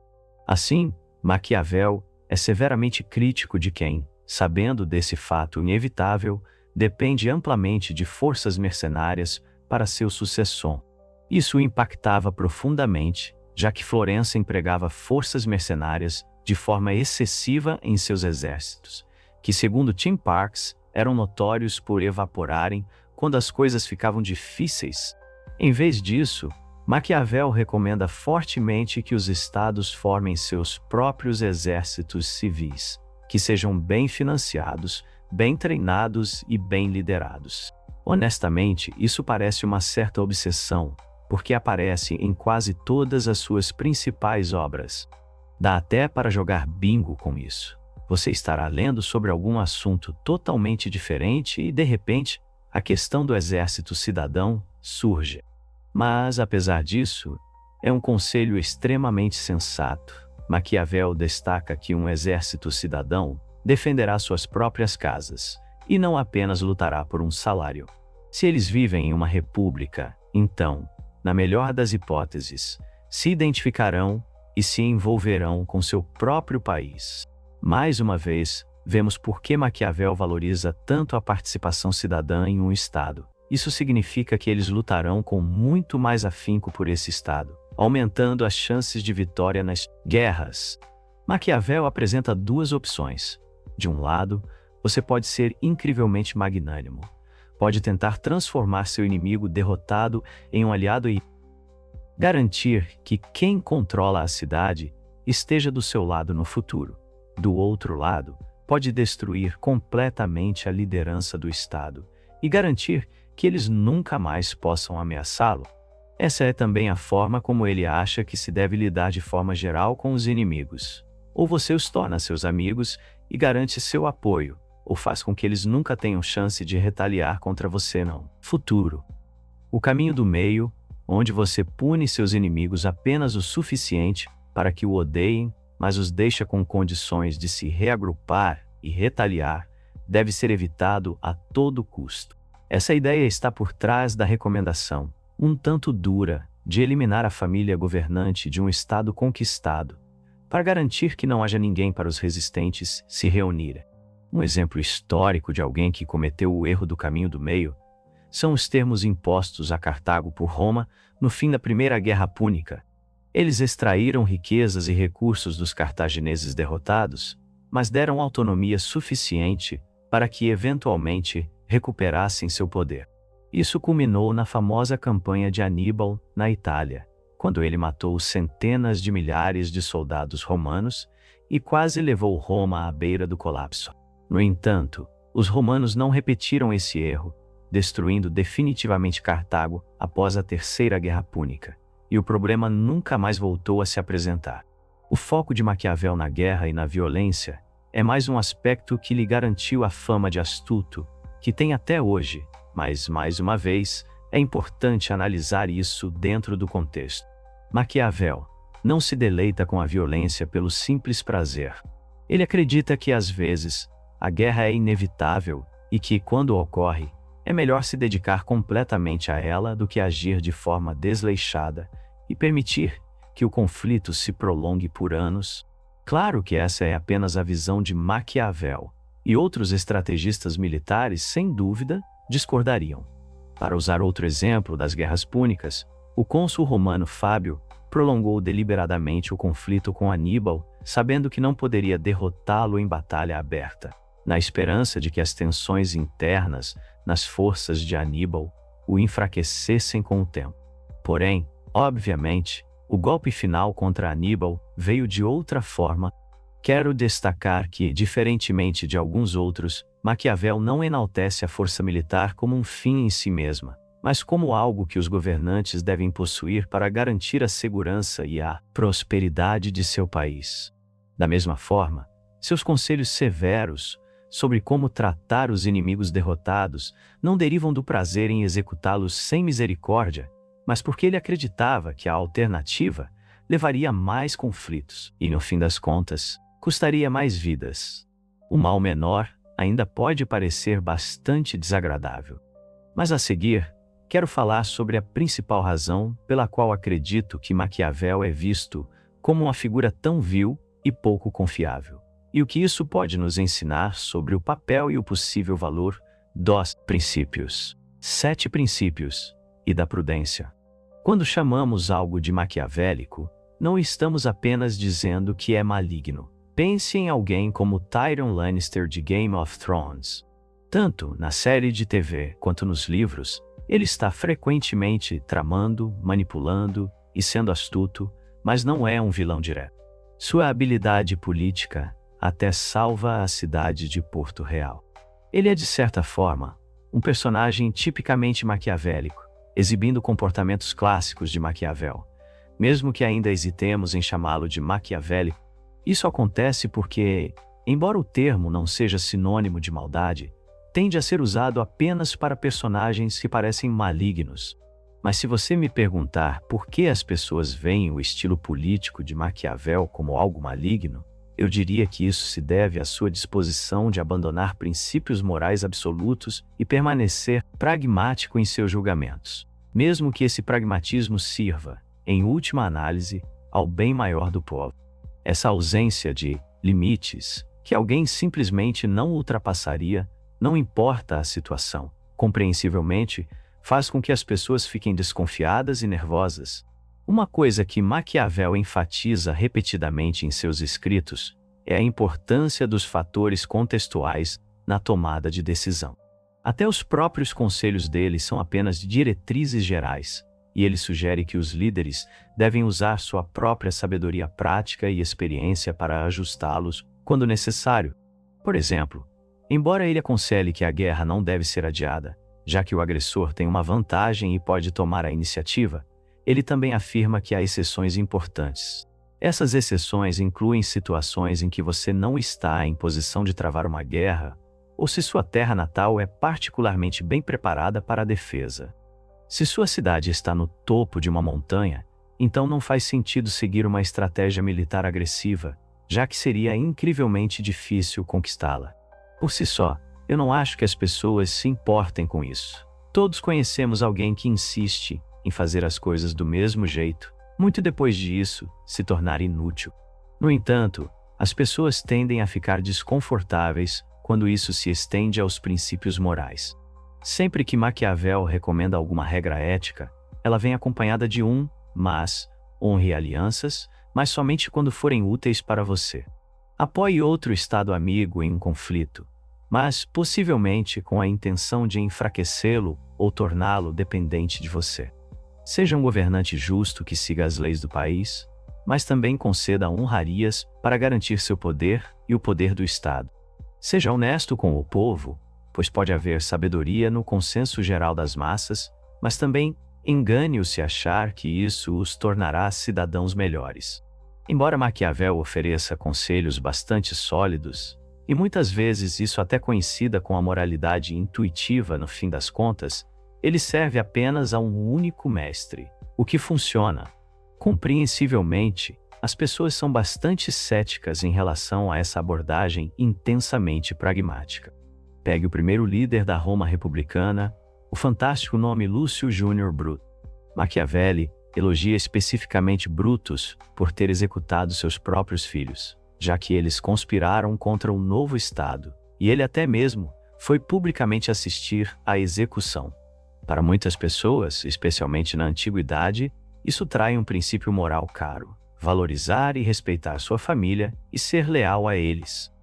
Assim, Maquiavel é severamente crítico de quem, sabendo desse fato inevitável, depende amplamente de forças mercenárias para seu sucessor. Isso o impactava profundamente, já que Florença empregava forças mercenárias de forma excessiva em seus exércitos, que, segundo Tim Parks, eram notórios por evaporarem quando as coisas ficavam difíceis. Em vez disso, Maquiavel recomenda fortemente que os estados formem seus próprios exércitos civis, que sejam bem financiados, bem treinados e bem liderados. Honestamente, isso parece uma certa obsessão, porque aparece em quase todas as suas principais obras. Dá até para jogar bingo com isso. Você estará lendo sobre algum assunto totalmente diferente e, de repente, a questão do exército cidadão surge. Mas, apesar disso, é um conselho extremamente sensato. Maquiavel destaca que um exército cidadão defenderá suas próprias casas e não apenas lutará por um salário. Se eles vivem em uma república, então, na melhor das hipóteses, se identificarão e se envolverão com seu próprio país. Mais uma vez, vemos por que Maquiavel valoriza tanto a participação cidadã em um Estado. Isso significa que eles lutarão com muito mais afinco por esse Estado, aumentando as chances de vitória nas guerras. Maquiavel apresenta duas opções. De um lado, você pode ser incrivelmente magnânimo. Pode tentar transformar seu inimigo derrotado em um aliado e garantir que quem controla a cidade esteja do seu lado no futuro. Do outro lado, pode destruir completamente a liderança do Estado e garantir que eles nunca mais possam ameaçá-lo. Essa é também a forma como ele acha que se deve lidar de forma geral com os inimigos. Ou você os torna seus amigos e garante seu apoio, ou faz com que eles nunca tenham chance de retaliar contra você no futuro. O caminho do meio, onde você pune seus inimigos apenas o suficiente para que o odeiem, mas os deixa com condições de se reagrupar e retaliar, deve ser evitado a todo custo. Essa ideia está por trás da recomendação, um tanto dura, de eliminar a família governante de um Estado conquistado, para garantir que não haja ninguém para os resistentes se reunirem. Um exemplo histórico de alguém que cometeu o erro do caminho do meio são os termos impostos a Cartago por Roma no fim da Primeira Guerra Púnica. Eles extraíram riquezas e recursos dos cartagineses derrotados, mas deram autonomia suficiente para que, eventualmente, recuperassem seu poder. Isso culminou na famosa campanha de Aníbal, na Itália, quando ele matou centenas de milhares de soldados romanos e quase levou Roma à beira do colapso. No entanto, os romanos não repetiram esse erro, destruindo definitivamente Cartago após a Terceira Guerra Púnica, e o problema nunca mais voltou a se apresentar. O foco de Maquiavel na guerra e na violência é mais um aspecto que lhe garantiu a fama de astuto, que tem até hoje, mas, mais uma vez, é importante analisar isso dentro do contexto. Maquiavel não se deleita com a violência pelo simples prazer. Ele acredita que, às vezes, a guerra é inevitável e que, quando ocorre, é melhor se dedicar completamente a ela do que agir de forma desleixada e permitir que o conflito se prolongue por anos. Claro que essa é apenas a visão de Maquiavel, e outros estrategistas militares, sem dúvida, discordariam. Para usar outro exemplo das guerras púnicas, o cônsul romano Fábio prolongou deliberadamente o conflito com Aníbal, sabendo que não poderia derrotá-lo em batalha aberta, na esperança de que as tensões internas nas forças de Aníbal o enfraquecessem com o tempo. Porém, obviamente, o golpe final contra Aníbal veio de outra forma. Quero destacar que, diferentemente de alguns outros, Maquiavel não enaltece a força militar como um fim em si mesma, mas como algo que os governantes devem possuir para garantir a segurança e a prosperidade de seu país. Da mesma forma, seus conselhos severos sobre como tratar os inimigos derrotados não derivam do prazer em executá-los sem misericórdia, mas porque ele acreditava que a alternativa levaria a mais conflitos e, no fim das contas, custaria mais vidas. O mal menor ainda pode parecer bastante desagradável. Mas a seguir, quero falar sobre a principal razão pela qual acredito que Maquiavel é visto como uma figura tão vil e pouco confiável, e o que isso pode nos ensinar sobre o papel e o possível valor dos princípios. 7 princípios e da prudência. Quando chamamos algo de maquiavélico, não estamos apenas dizendo que é maligno. Pense em alguém como Tyrion Lannister de Game of Thrones. Tanto na série de TV quanto nos livros, ele está frequentemente tramando, manipulando e sendo astuto, mas não é um vilão direto. Sua habilidade política até salva a cidade de Porto Real. Ele é, de certa forma, um personagem tipicamente maquiavélico, exibindo comportamentos clássicos de Maquiavel. Mesmo que ainda hesitemos em chamá-lo de maquiavélico, isso acontece porque, embora o termo não seja sinônimo de maldade, tende a ser usado apenas para personagens que parecem malignos. Mas se você me perguntar por que as pessoas veem o estilo político de Maquiavel como algo maligno, eu diria que isso se deve à sua disposição de abandonar princípios morais absolutos e permanecer pragmático em seus julgamentos, mesmo que esse pragmatismo sirva, em última análise, ao bem maior do povo. Essa ausência de limites, que alguém simplesmente não ultrapassaria, não importa a situação, compreensivelmente, faz com que as pessoas fiquem desconfiadas e nervosas. Uma coisa que Maquiavel enfatiza repetidamente em seus escritos é a importância dos fatores contextuais na tomada de decisão. Até os próprios conselhos dele são apenas diretrizes gerais, e ele sugere que os líderes devem usar sua própria sabedoria prática e experiência para ajustá-los quando necessário. Por exemplo, embora ele aconselhe que a guerra não deve ser adiada, já que o agressor tem uma vantagem e pode tomar a iniciativa, ele também afirma que há exceções importantes. Essas exceções incluem situações em que você não está em posição de travar uma guerra, ou se sua terra natal é particularmente bem preparada para a defesa. Se sua cidade está no topo de uma montanha, então não faz sentido seguir uma estratégia militar agressiva, já que seria incrivelmente difícil conquistá-la. Por si só, eu não acho que as pessoas se importem com isso. Todos conhecemos alguém que insiste em fazer as coisas do mesmo jeito, muito depois disso se tornar inútil. No entanto, as pessoas tendem a ficar desconfortáveis quando isso se estende aos princípios morais. Sempre que Maquiavel recomenda alguma regra ética, ela vem acompanhada de mas honre alianças, mas somente quando forem úteis para você. Apoie outro Estado amigo em um conflito, mas possivelmente com a intenção de enfraquecê-lo ou torná-lo dependente de você. Seja um governante justo que siga as leis do país, mas também conceda honrarias para garantir seu poder e o poder do Estado. Seja honesto com o povo, pois pode haver sabedoria no consenso geral das massas, mas também engane-o se achar que isso os tornará cidadãos melhores. Embora Maquiavel ofereça conselhos bastante sólidos, e muitas vezes isso até coincida com a moralidade intuitiva no fim das contas, ele serve apenas a um único mestre, o que funciona. Compreensivelmente, as pessoas são bastante céticas em relação a essa abordagem intensamente pragmática. Pegue o primeiro líder da Roma republicana, o fantástico nome Lúcio Júnior Bruto. Maquiavelli elogia especificamente Brutus por ter executado seus próprios filhos, já que eles conspiraram contra o novo Estado, e ele até mesmo foi publicamente assistir à execução. Para muitas pessoas, especialmente na antiguidade, isso trai um princípio moral caro: valorizar e respeitar sua família e ser leal a eles.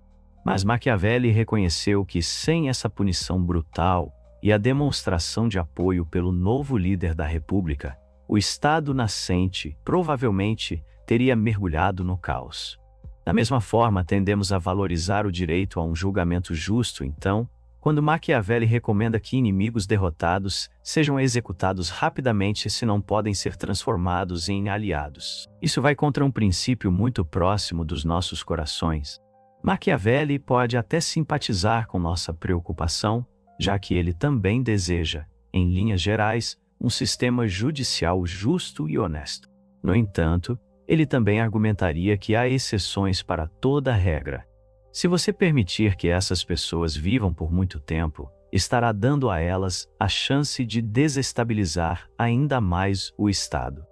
Mas Maquiavelli reconheceu que sem essa punição brutal e a demonstração de apoio pelo novo líder da República, o Estado nascente provavelmente teria mergulhado no caos. Da mesma forma, tendemos a valorizar o direito a um julgamento justo, então, quando Maquiavelli recomenda que inimigos derrotados sejam executados rapidamente se não podem ser transformados em aliados. Isso vai contra um princípio muito próximo dos nossos corações. Maquiavelli pode até simpatizar com nossa preocupação, já que ele também deseja, em linhas gerais, um sistema judicial justo e honesto. No entanto, ele também argumentaria que há exceções para toda regra. Se você permitir que essas pessoas vivam por muito tempo, estará dando a elas a chance de desestabilizar ainda mais o Estado.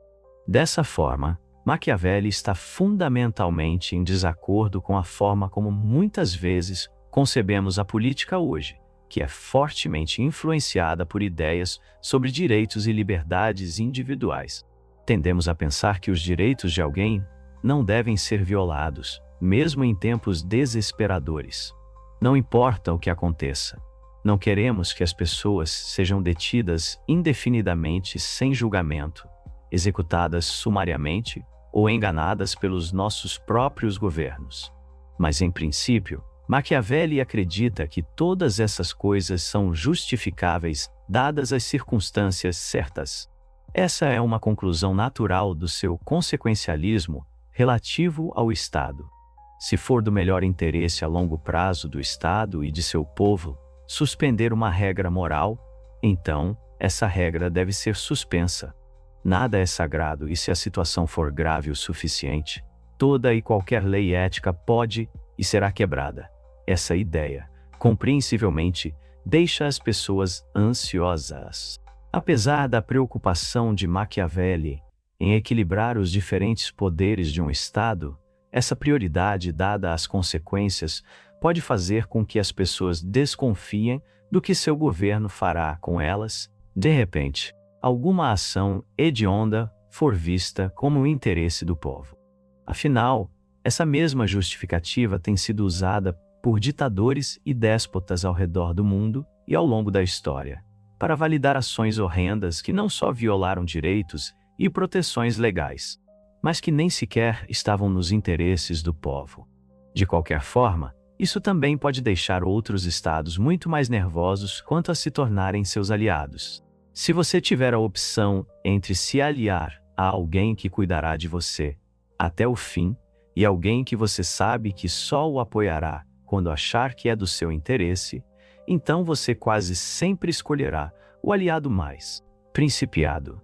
Dessa forma, Maquiavelli está fundamentalmente em desacordo com a forma como muitas vezes concebemos a política hoje, que é fortemente influenciada por ideias sobre direitos e liberdades individuais. Tendemos a pensar que os direitos de alguém não devem ser violados, mesmo em tempos desesperadores. Não importa o que aconteça. Não queremos que as pessoas sejam detidas indefinidamente sem julgamento, executadas sumariamente ou enganadas pelos nossos próprios governos. Mas, em princípio, Maquiavelli acredita que todas essas coisas são justificáveis dadas as circunstâncias certas. Essa é uma conclusão natural do seu consequencialismo relativo ao Estado. Se for do melhor interesse a longo prazo do Estado e de seu povo suspender uma regra moral, então essa regra deve ser suspensa. Nada é sagrado e, se a situação for grave o suficiente, toda e qualquer lei ética pode e será quebrada. Essa ideia, compreensivelmente, deixa as pessoas ansiosas. Apesar da preocupação de Maquiavelli em equilibrar os diferentes poderes de um Estado, essa prioridade dada às consequências pode fazer com que as pessoas desconfiem do que seu governo fará com elas. De repente, alguma ação hedionda for vista como o interesse do povo. Afinal, essa mesma justificativa tem sido usada por ditadores e déspotas ao redor do mundo e ao longo da história, para validar ações horrendas que não só violaram direitos e proteções legais, mas que nem sequer estavam nos interesses do povo. De qualquer forma, isso também pode deixar outros estados muito mais nervosos quanto a se tornarem seus aliados. Se você tiver a opção entre se aliar a alguém que cuidará de você até o fim e alguém que você sabe que só o apoiará quando achar que é do seu interesse, então você quase sempre escolherá o aliado mais principiado.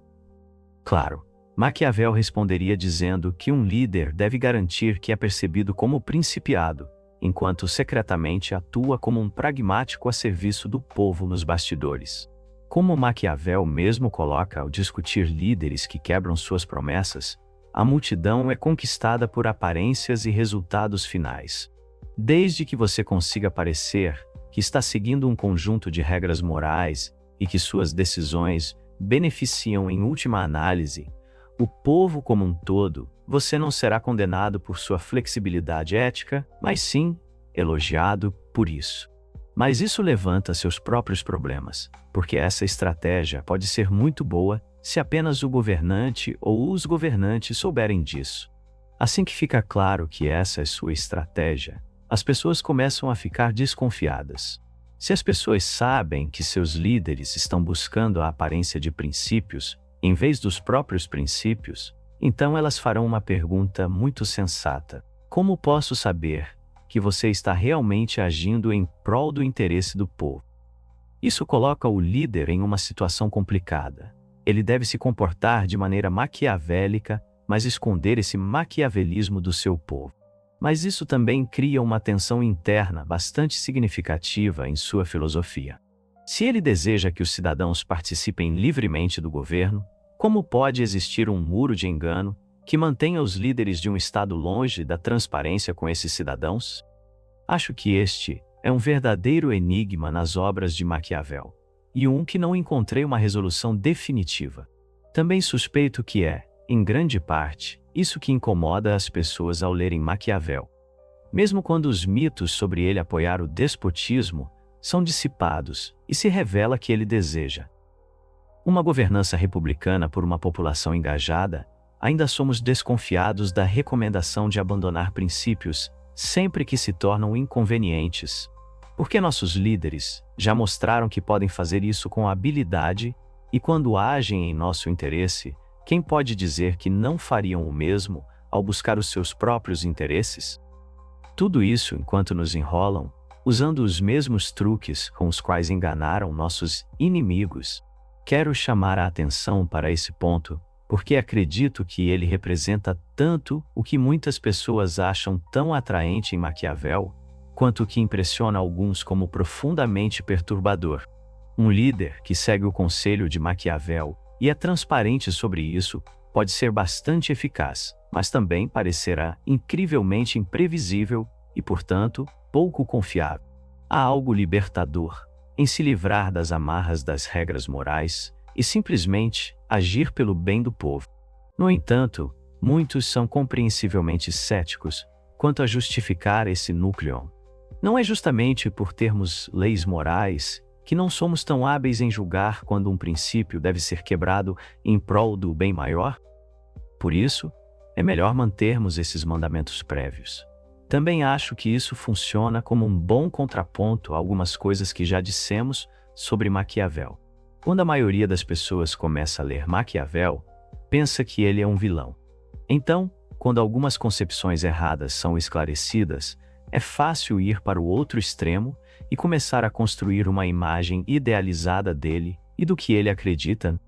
Claro, Maquiavel responderia dizendo que um líder deve garantir que é percebido como principiado, enquanto secretamente atua como um pragmático a serviço do povo nos bastidores. Como Maquiavel mesmo coloca ao discutir líderes que quebram suas promessas, a multidão é conquistada por aparências e resultados finais. Desde que você consiga parecer que está seguindo um conjunto de regras morais e que suas decisões beneficiam em última análise o povo como um todo, você não será condenado por sua flexibilidade ética, mas sim elogiado por isso. Mas isso levanta seus próprios problemas, porque essa estratégia pode ser muito boa se apenas o governante ou os governantes souberem disso. Assim que fica claro que essa é sua estratégia, as pessoas começam a ficar desconfiadas. Se as pessoas sabem que seus líderes estão buscando a aparência de princípios, em vez dos próprios princípios, então elas farão uma pergunta muito sensata: como posso saber que você está realmente agindo em prol do interesse do povo? Isso coloca o líder em uma situação complicada. Ele deve se comportar de maneira maquiavélica, mas esconder esse maquiavelismo do seu povo. Mas isso também cria uma tensão interna bastante significativa em sua filosofia. Se ele deseja que os cidadãos participem livremente do governo, como pode existir um muro de engano que mantenha os líderes de um Estado longe da transparência com esses cidadãos? Acho que este é um verdadeiro enigma nas obras de Maquiavel, e um que não encontrei uma resolução definitiva. Também suspeito que é, em grande parte, isso que incomoda as pessoas ao lerem Maquiavel. Mesmo quando os mitos sobre ele apoiar o despotismo são dissipados e se revela que ele deseja uma governança republicana por uma população engajada, ainda somos desconfiados da recomendação de abandonar princípios sempre que se tornam inconvenientes. Porque nossos líderes já mostraram que podem fazer isso com habilidade e quando agem em nosso interesse, quem pode dizer que não fariam o mesmo ao buscar os seus próprios interesses? Tudo isso enquanto nos enrolam, usando os mesmos truques com os quais enganaram nossos inimigos. Quero chamar a atenção para esse ponto, porque acredito que ele representa tanto o que muitas pessoas acham tão atraente em Maquiavel, quanto o que impressiona alguns como profundamente perturbador. Um líder que segue o conselho de Maquiavel e é transparente sobre isso pode ser bastante eficaz, mas também parecerá incrivelmente imprevisível e, portanto, pouco confiável. Há algo libertador em se livrar das amarras das regras morais e simplesmente agir pelo bem do povo. No entanto, muitos são compreensivelmente céticos quanto a justificar esse núcleo. Não é justamente por termos leis morais que não somos tão hábeis em julgar quando um princípio deve ser quebrado em prol do bem maior? Por isso, é melhor mantermos esses mandamentos prévios. Também acho que isso funciona como um bom contraponto a algumas coisas que já dissemos sobre Maquiavel. Quando a maioria das pessoas começa a ler Maquiavel, pensa que ele é um vilão. Então, quando algumas concepções erradas são esclarecidas, é fácil ir para o outro extremo e começar a construir uma imagem idealizada dele e do que ele acredita.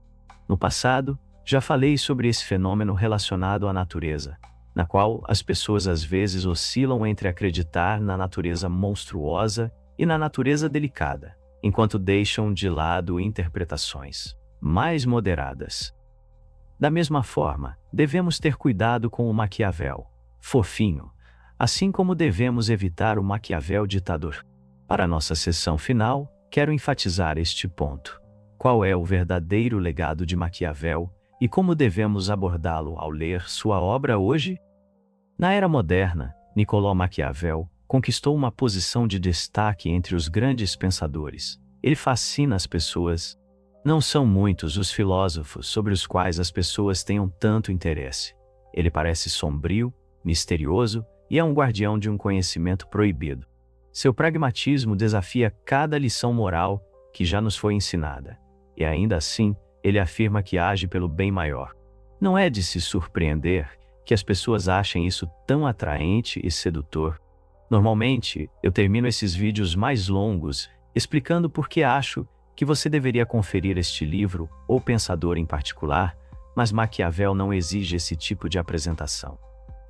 No passado, já falei sobre esse fenômeno relacionado à natureza, na qual as pessoas às vezes oscilam entre acreditar na natureza monstruosa e na natureza delicada, enquanto deixam de lado interpretações mais moderadas. Da mesma forma, devemos ter cuidado com o Maquiavel fofinho, assim como devemos evitar o Maquiavel ditador. Para nossa sessão final, quero enfatizar este ponto. Qual é o verdadeiro legado de Maquiavel e como devemos abordá-lo ao ler sua obra hoje? Na era moderna, Nicolau Maquiavel conquistou uma posição de destaque entre os grandes pensadores. Ele fascina as pessoas. Não são muitos os filósofos sobre os quais as pessoas tenham tanto interesse. Ele parece sombrio, misterioso e é um guardião de um conhecimento proibido. Seu pragmatismo desafia cada lição moral que já nos foi ensinada, e ainda assim, ele afirma que age pelo bem maior. Não é de se surpreender que as pessoas achem isso tão atraente e sedutor. Normalmente, eu termino esses vídeos mais longos explicando por que acho que você deveria conferir este livro ou pensador em particular, mas Maquiavel não exige esse tipo de apresentação.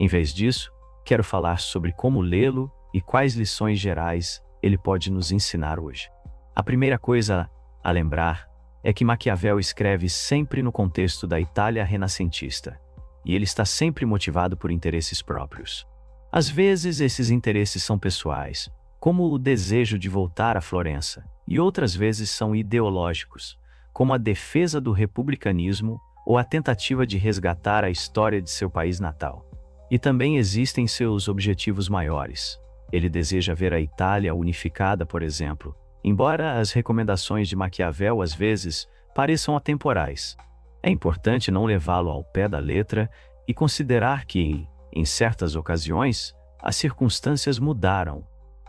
Em vez disso, quero falar sobre como lê-lo e quais lições gerais ele pode nos ensinar hoje. A primeira coisa a lembrar é que Maquiavel escreve sempre no contexto da Itália renascentista, e ele está sempre motivado por interesses próprios. Às vezes, esses interesses são pessoais, como o desejo de voltar a Florença, e outras vezes são ideológicos, como a defesa do republicanismo ou a tentativa de resgatar a história de seu país natal. E também existem seus objetivos maiores. Ele deseja ver a Itália unificada, por exemplo, embora as recomendações de Maquiavel às vezes pareçam atemporais. É importante não levá-lo ao pé da letra e considerar que, em certas ocasiões, as circunstâncias mudaram.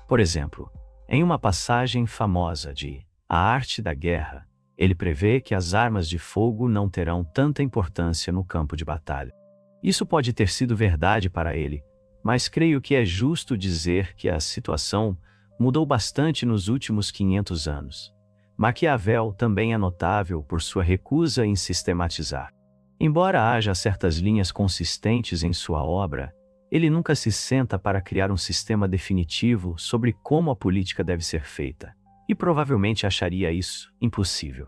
Por exemplo, Em uma passagem famosa de A Arte da Guerra, ele prevê que as armas de fogo não terão tanta importância no campo de batalha. Isso pode ter sido verdade para ele, mas creio que é justo dizer que a situação mudou bastante nos últimos 500 anos. Maquiavel também é notável por sua recusa em sistematizar. Embora haja certas linhas consistentes em sua obra, ele nunca se senta para criar um sistema definitivo sobre como a política deve ser feita, e provavelmente acharia isso impossível.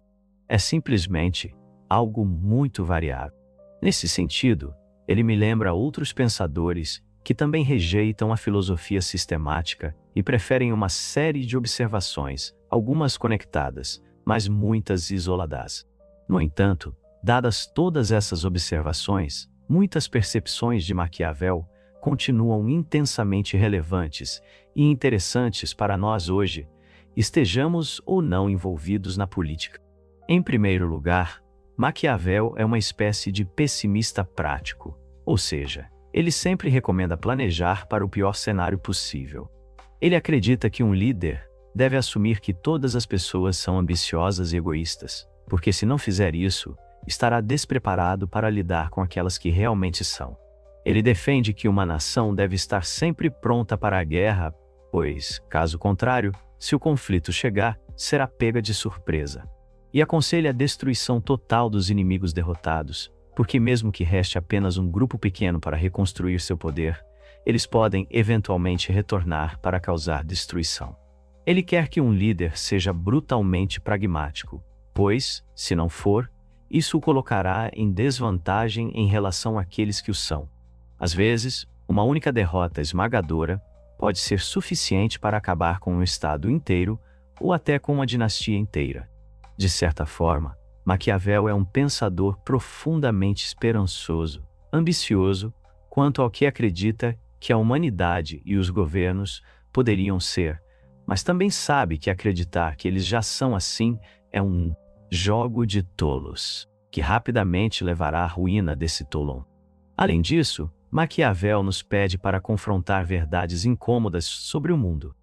É simplesmente algo muito variável. Nesse sentido, ele me lembra outros pensadores que também rejeitam a filosofia sistemática e preferem uma série de observações, algumas conectadas, mas muitas isoladas. No entanto, dadas todas essas observações, muitas percepções de Maquiavel continuam intensamente relevantes e interessantes para nós hoje, estejamos ou não envolvidos na política. Em primeiro lugar, Maquiavel é uma espécie de pessimista prático, ou seja, ele sempre recomenda planejar para o pior cenário possível. Ele acredita que um líder deve assumir que todas as pessoas são ambiciosas e egoístas, porque se não fizer isso, estará despreparado para lidar com aquelas que realmente são. Ele defende que uma nação deve estar sempre pronta para a guerra, pois, caso contrário, se o conflito chegar, será pega de surpresa. E aconselha a destruição total dos inimigos derrotados, porque mesmo que reste apenas um grupo pequeno para reconstruir seu poder, eles podem eventualmente retornar para causar destruição. Ele quer que um líder seja brutalmente pragmático, pois, se não for, isso o colocará em desvantagem em relação àqueles que o são. Às vezes, uma única derrota esmagadora pode ser suficiente para acabar com um estado inteiro ou até com uma dinastia inteira. De certa forma, Maquiavel é um pensador profundamente esperançoso, ambicioso, quanto ao que acredita que a humanidade e os governos poderiam ser, mas também sabe que acreditar que eles já são assim é um jogo de tolos, que rapidamente levará à ruína desse tolão. Além disso, Maquiavel nos pede para confrontar verdades incômodas sobre o mundo.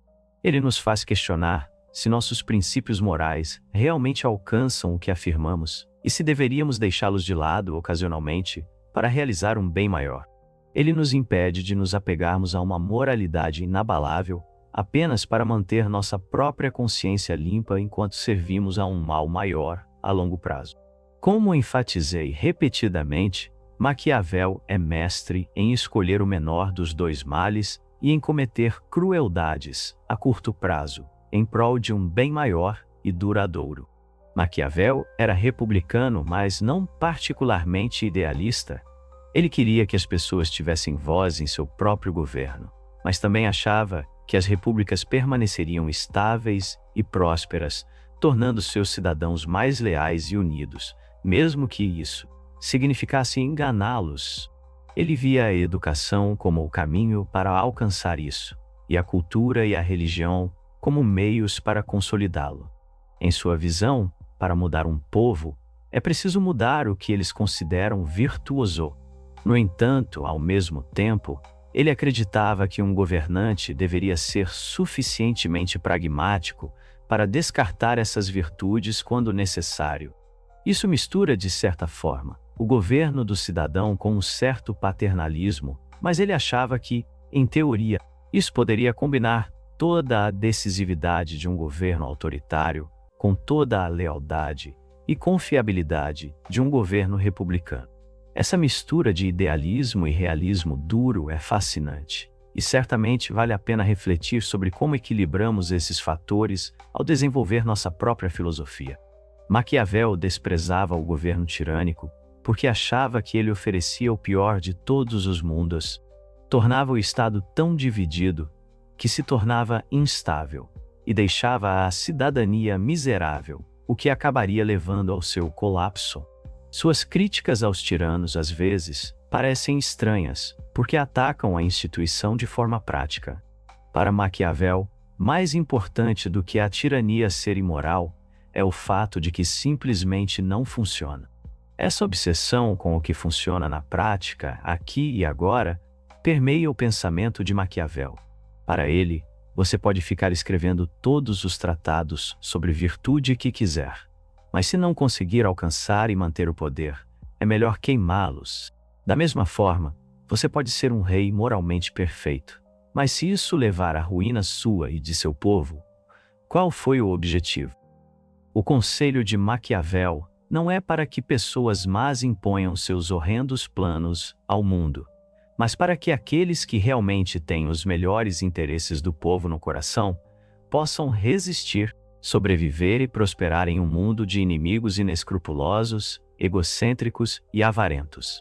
Ele nos faz questionar se nossos princípios morais realmente alcançam o que afirmamos e se deveríamos deixá-los de lado ocasionalmente para realizar um bem maior. Ele nos impede de nos apegarmos a uma moralidade inabalável apenas para manter nossa própria consciência limpa enquanto servimos a um mal maior a longo prazo. Como enfatizei repetidamente, Maquiavel é mestre em escolher o menor dos dois males e em cometer crueldades a curto prazo, em prol de um bem maior e duradouro. Maquiavel era republicano, mas não particularmente idealista. Ele queria que as pessoas tivessem voz em seu próprio governo, mas também achava que as repúblicas permaneceriam estáveis e prósperas, tornando seus cidadãos mais leais e unidos, mesmo que isso significasse enganá-los. Ele via a educação como o caminho para alcançar isso, e a cultura e a religião como meios para consolidá-lo. Em sua visão, para mudar um povo, é preciso mudar o que eles consideram virtuoso. No entanto, ao mesmo tempo, ele acreditava que um governante deveria ser suficientemente pragmático para descartar essas virtudes quando necessário. Isso mistura, de certa forma, o governo do cidadão com um certo paternalismo, mas ele achava que, em teoria, isso poderia combinar toda a decisividade de um governo autoritário com toda a lealdade e confiabilidade de um governo republicano. Essa mistura de idealismo e realismo duro é fascinante, e certamente vale a pena refletir sobre como equilibramos esses fatores ao desenvolver nossa própria filosofia. Maquiavel desprezava o governo tirânico porque achava que ele oferecia o pior de todos os mundos, tornava o Estado tão dividido que se tornava instável e deixava a cidadania miserável, o que acabaria levando ao seu colapso. Suas críticas aos tiranos, às vezes, parecem estranhas, porque atacam a instituição de forma prática. Para Maquiavel, mais importante do que a tirania ser imoral é o fato de que simplesmente não funciona. Essa obsessão com o que funciona na prática, aqui e agora, permeia o pensamento de Maquiavel. Para ele, Você pode ficar escrevendo todos os tratados sobre virtude que quiser, mas se não conseguir alcançar e manter o poder, é melhor queimá-los. Da mesma forma, você pode ser um rei moralmente perfeito, mas se isso levar à ruína sua e de seu povo, qual foi o objetivo? O conselho de Maquiavel não é para que pessoas más imponham seus horrendos planos ao mundo, mas para que aqueles que realmente têm os melhores interesses do povo no coração possam resistir, sobreviver e prosperar em um mundo de inimigos inescrupulosos, egocêntricos e avarentos.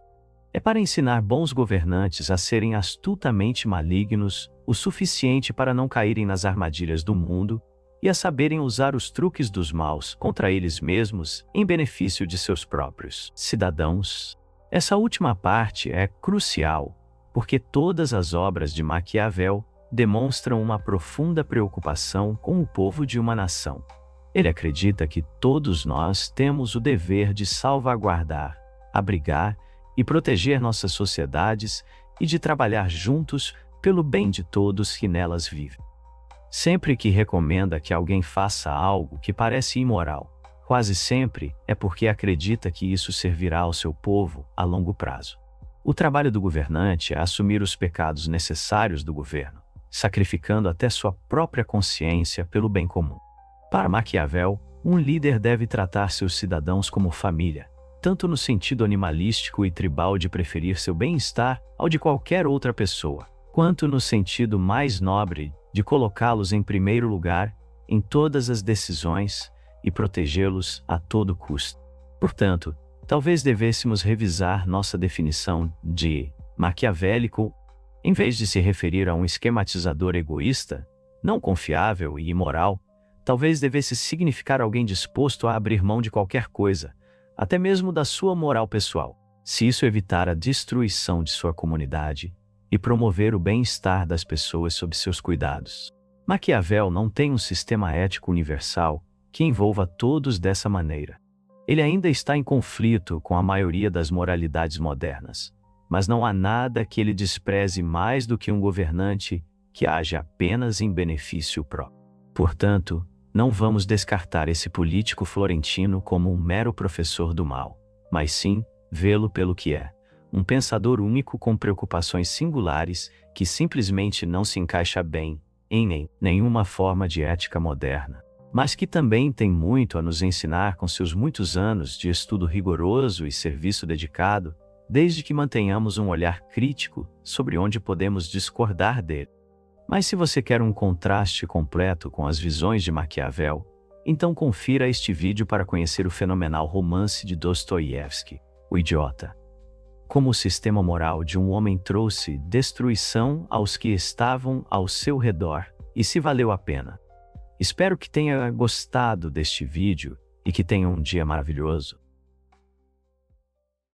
É para ensinar bons governantes a serem astutamente malignos o suficiente para não caírem nas armadilhas do mundo e a saberem usar os truques dos maus contra eles mesmos em benefício de seus próprios cidadãos. Essa última parte é crucial, porque todas as obras de Maquiavel demonstram uma profunda preocupação com o povo de uma nação. Ele acredita que todos nós temos o dever de salvaguardar, abrigar e proteger nossas sociedades e de trabalhar juntos pelo bem de todos que nelas vivem. Sempre que recomenda que alguém faça algo que parece imoral, quase sempre é porque acredita que isso servirá ao seu povo a longo prazo. O trabalho do governante é assumir os pecados necessários do governo, sacrificando até sua própria consciência pelo bem comum. Para Maquiavel, um líder deve tratar seus cidadãos como família, tanto no sentido animalístico e tribal de preferir seu bem-estar ao de qualquer outra pessoa, quanto no sentido mais nobre de colocá-los em primeiro lugar em todas as decisões e protegê-los a todo custo. Portanto, talvez devêssemos revisar nossa definição de maquiavélico. Em vez de se referir a um esquematizador egoísta, não confiável e imoral, talvez devesse significar alguém disposto a abrir mão de qualquer coisa, até mesmo da sua moral pessoal, se isso evitar a destruição de sua comunidade e promover o bem-estar das pessoas sob seus cuidados. Maquiavel não tem um sistema ético universal que envolva todos dessa maneira. Ele ainda está em conflito com a maioria das moralidades modernas, mas não há nada que ele despreze mais do que um governante que age apenas em benefício próprio. Portanto, não vamos descartar esse político florentino como um mero professor do mal, mas sim vê-lo pelo que é, um pensador único com preocupações singulares que simplesmente não se encaixa bem em nenhuma forma de ética moderna, mas que também tem muito a nos ensinar com seus muitos anos de estudo rigoroso e serviço dedicado, desde que mantenhamos um olhar crítico sobre onde podemos discordar dele. Mas se você quer um contraste completo com as visões de Maquiavel, então confira este vídeo para conhecer o fenomenal romance de Dostoiévski, O Idiota. Como o sistema moral de um homem trouxe destruição aos que estavam ao seu redor e se valeu a pena. Espero que tenha gostado deste vídeo e que tenha um dia maravilhoso.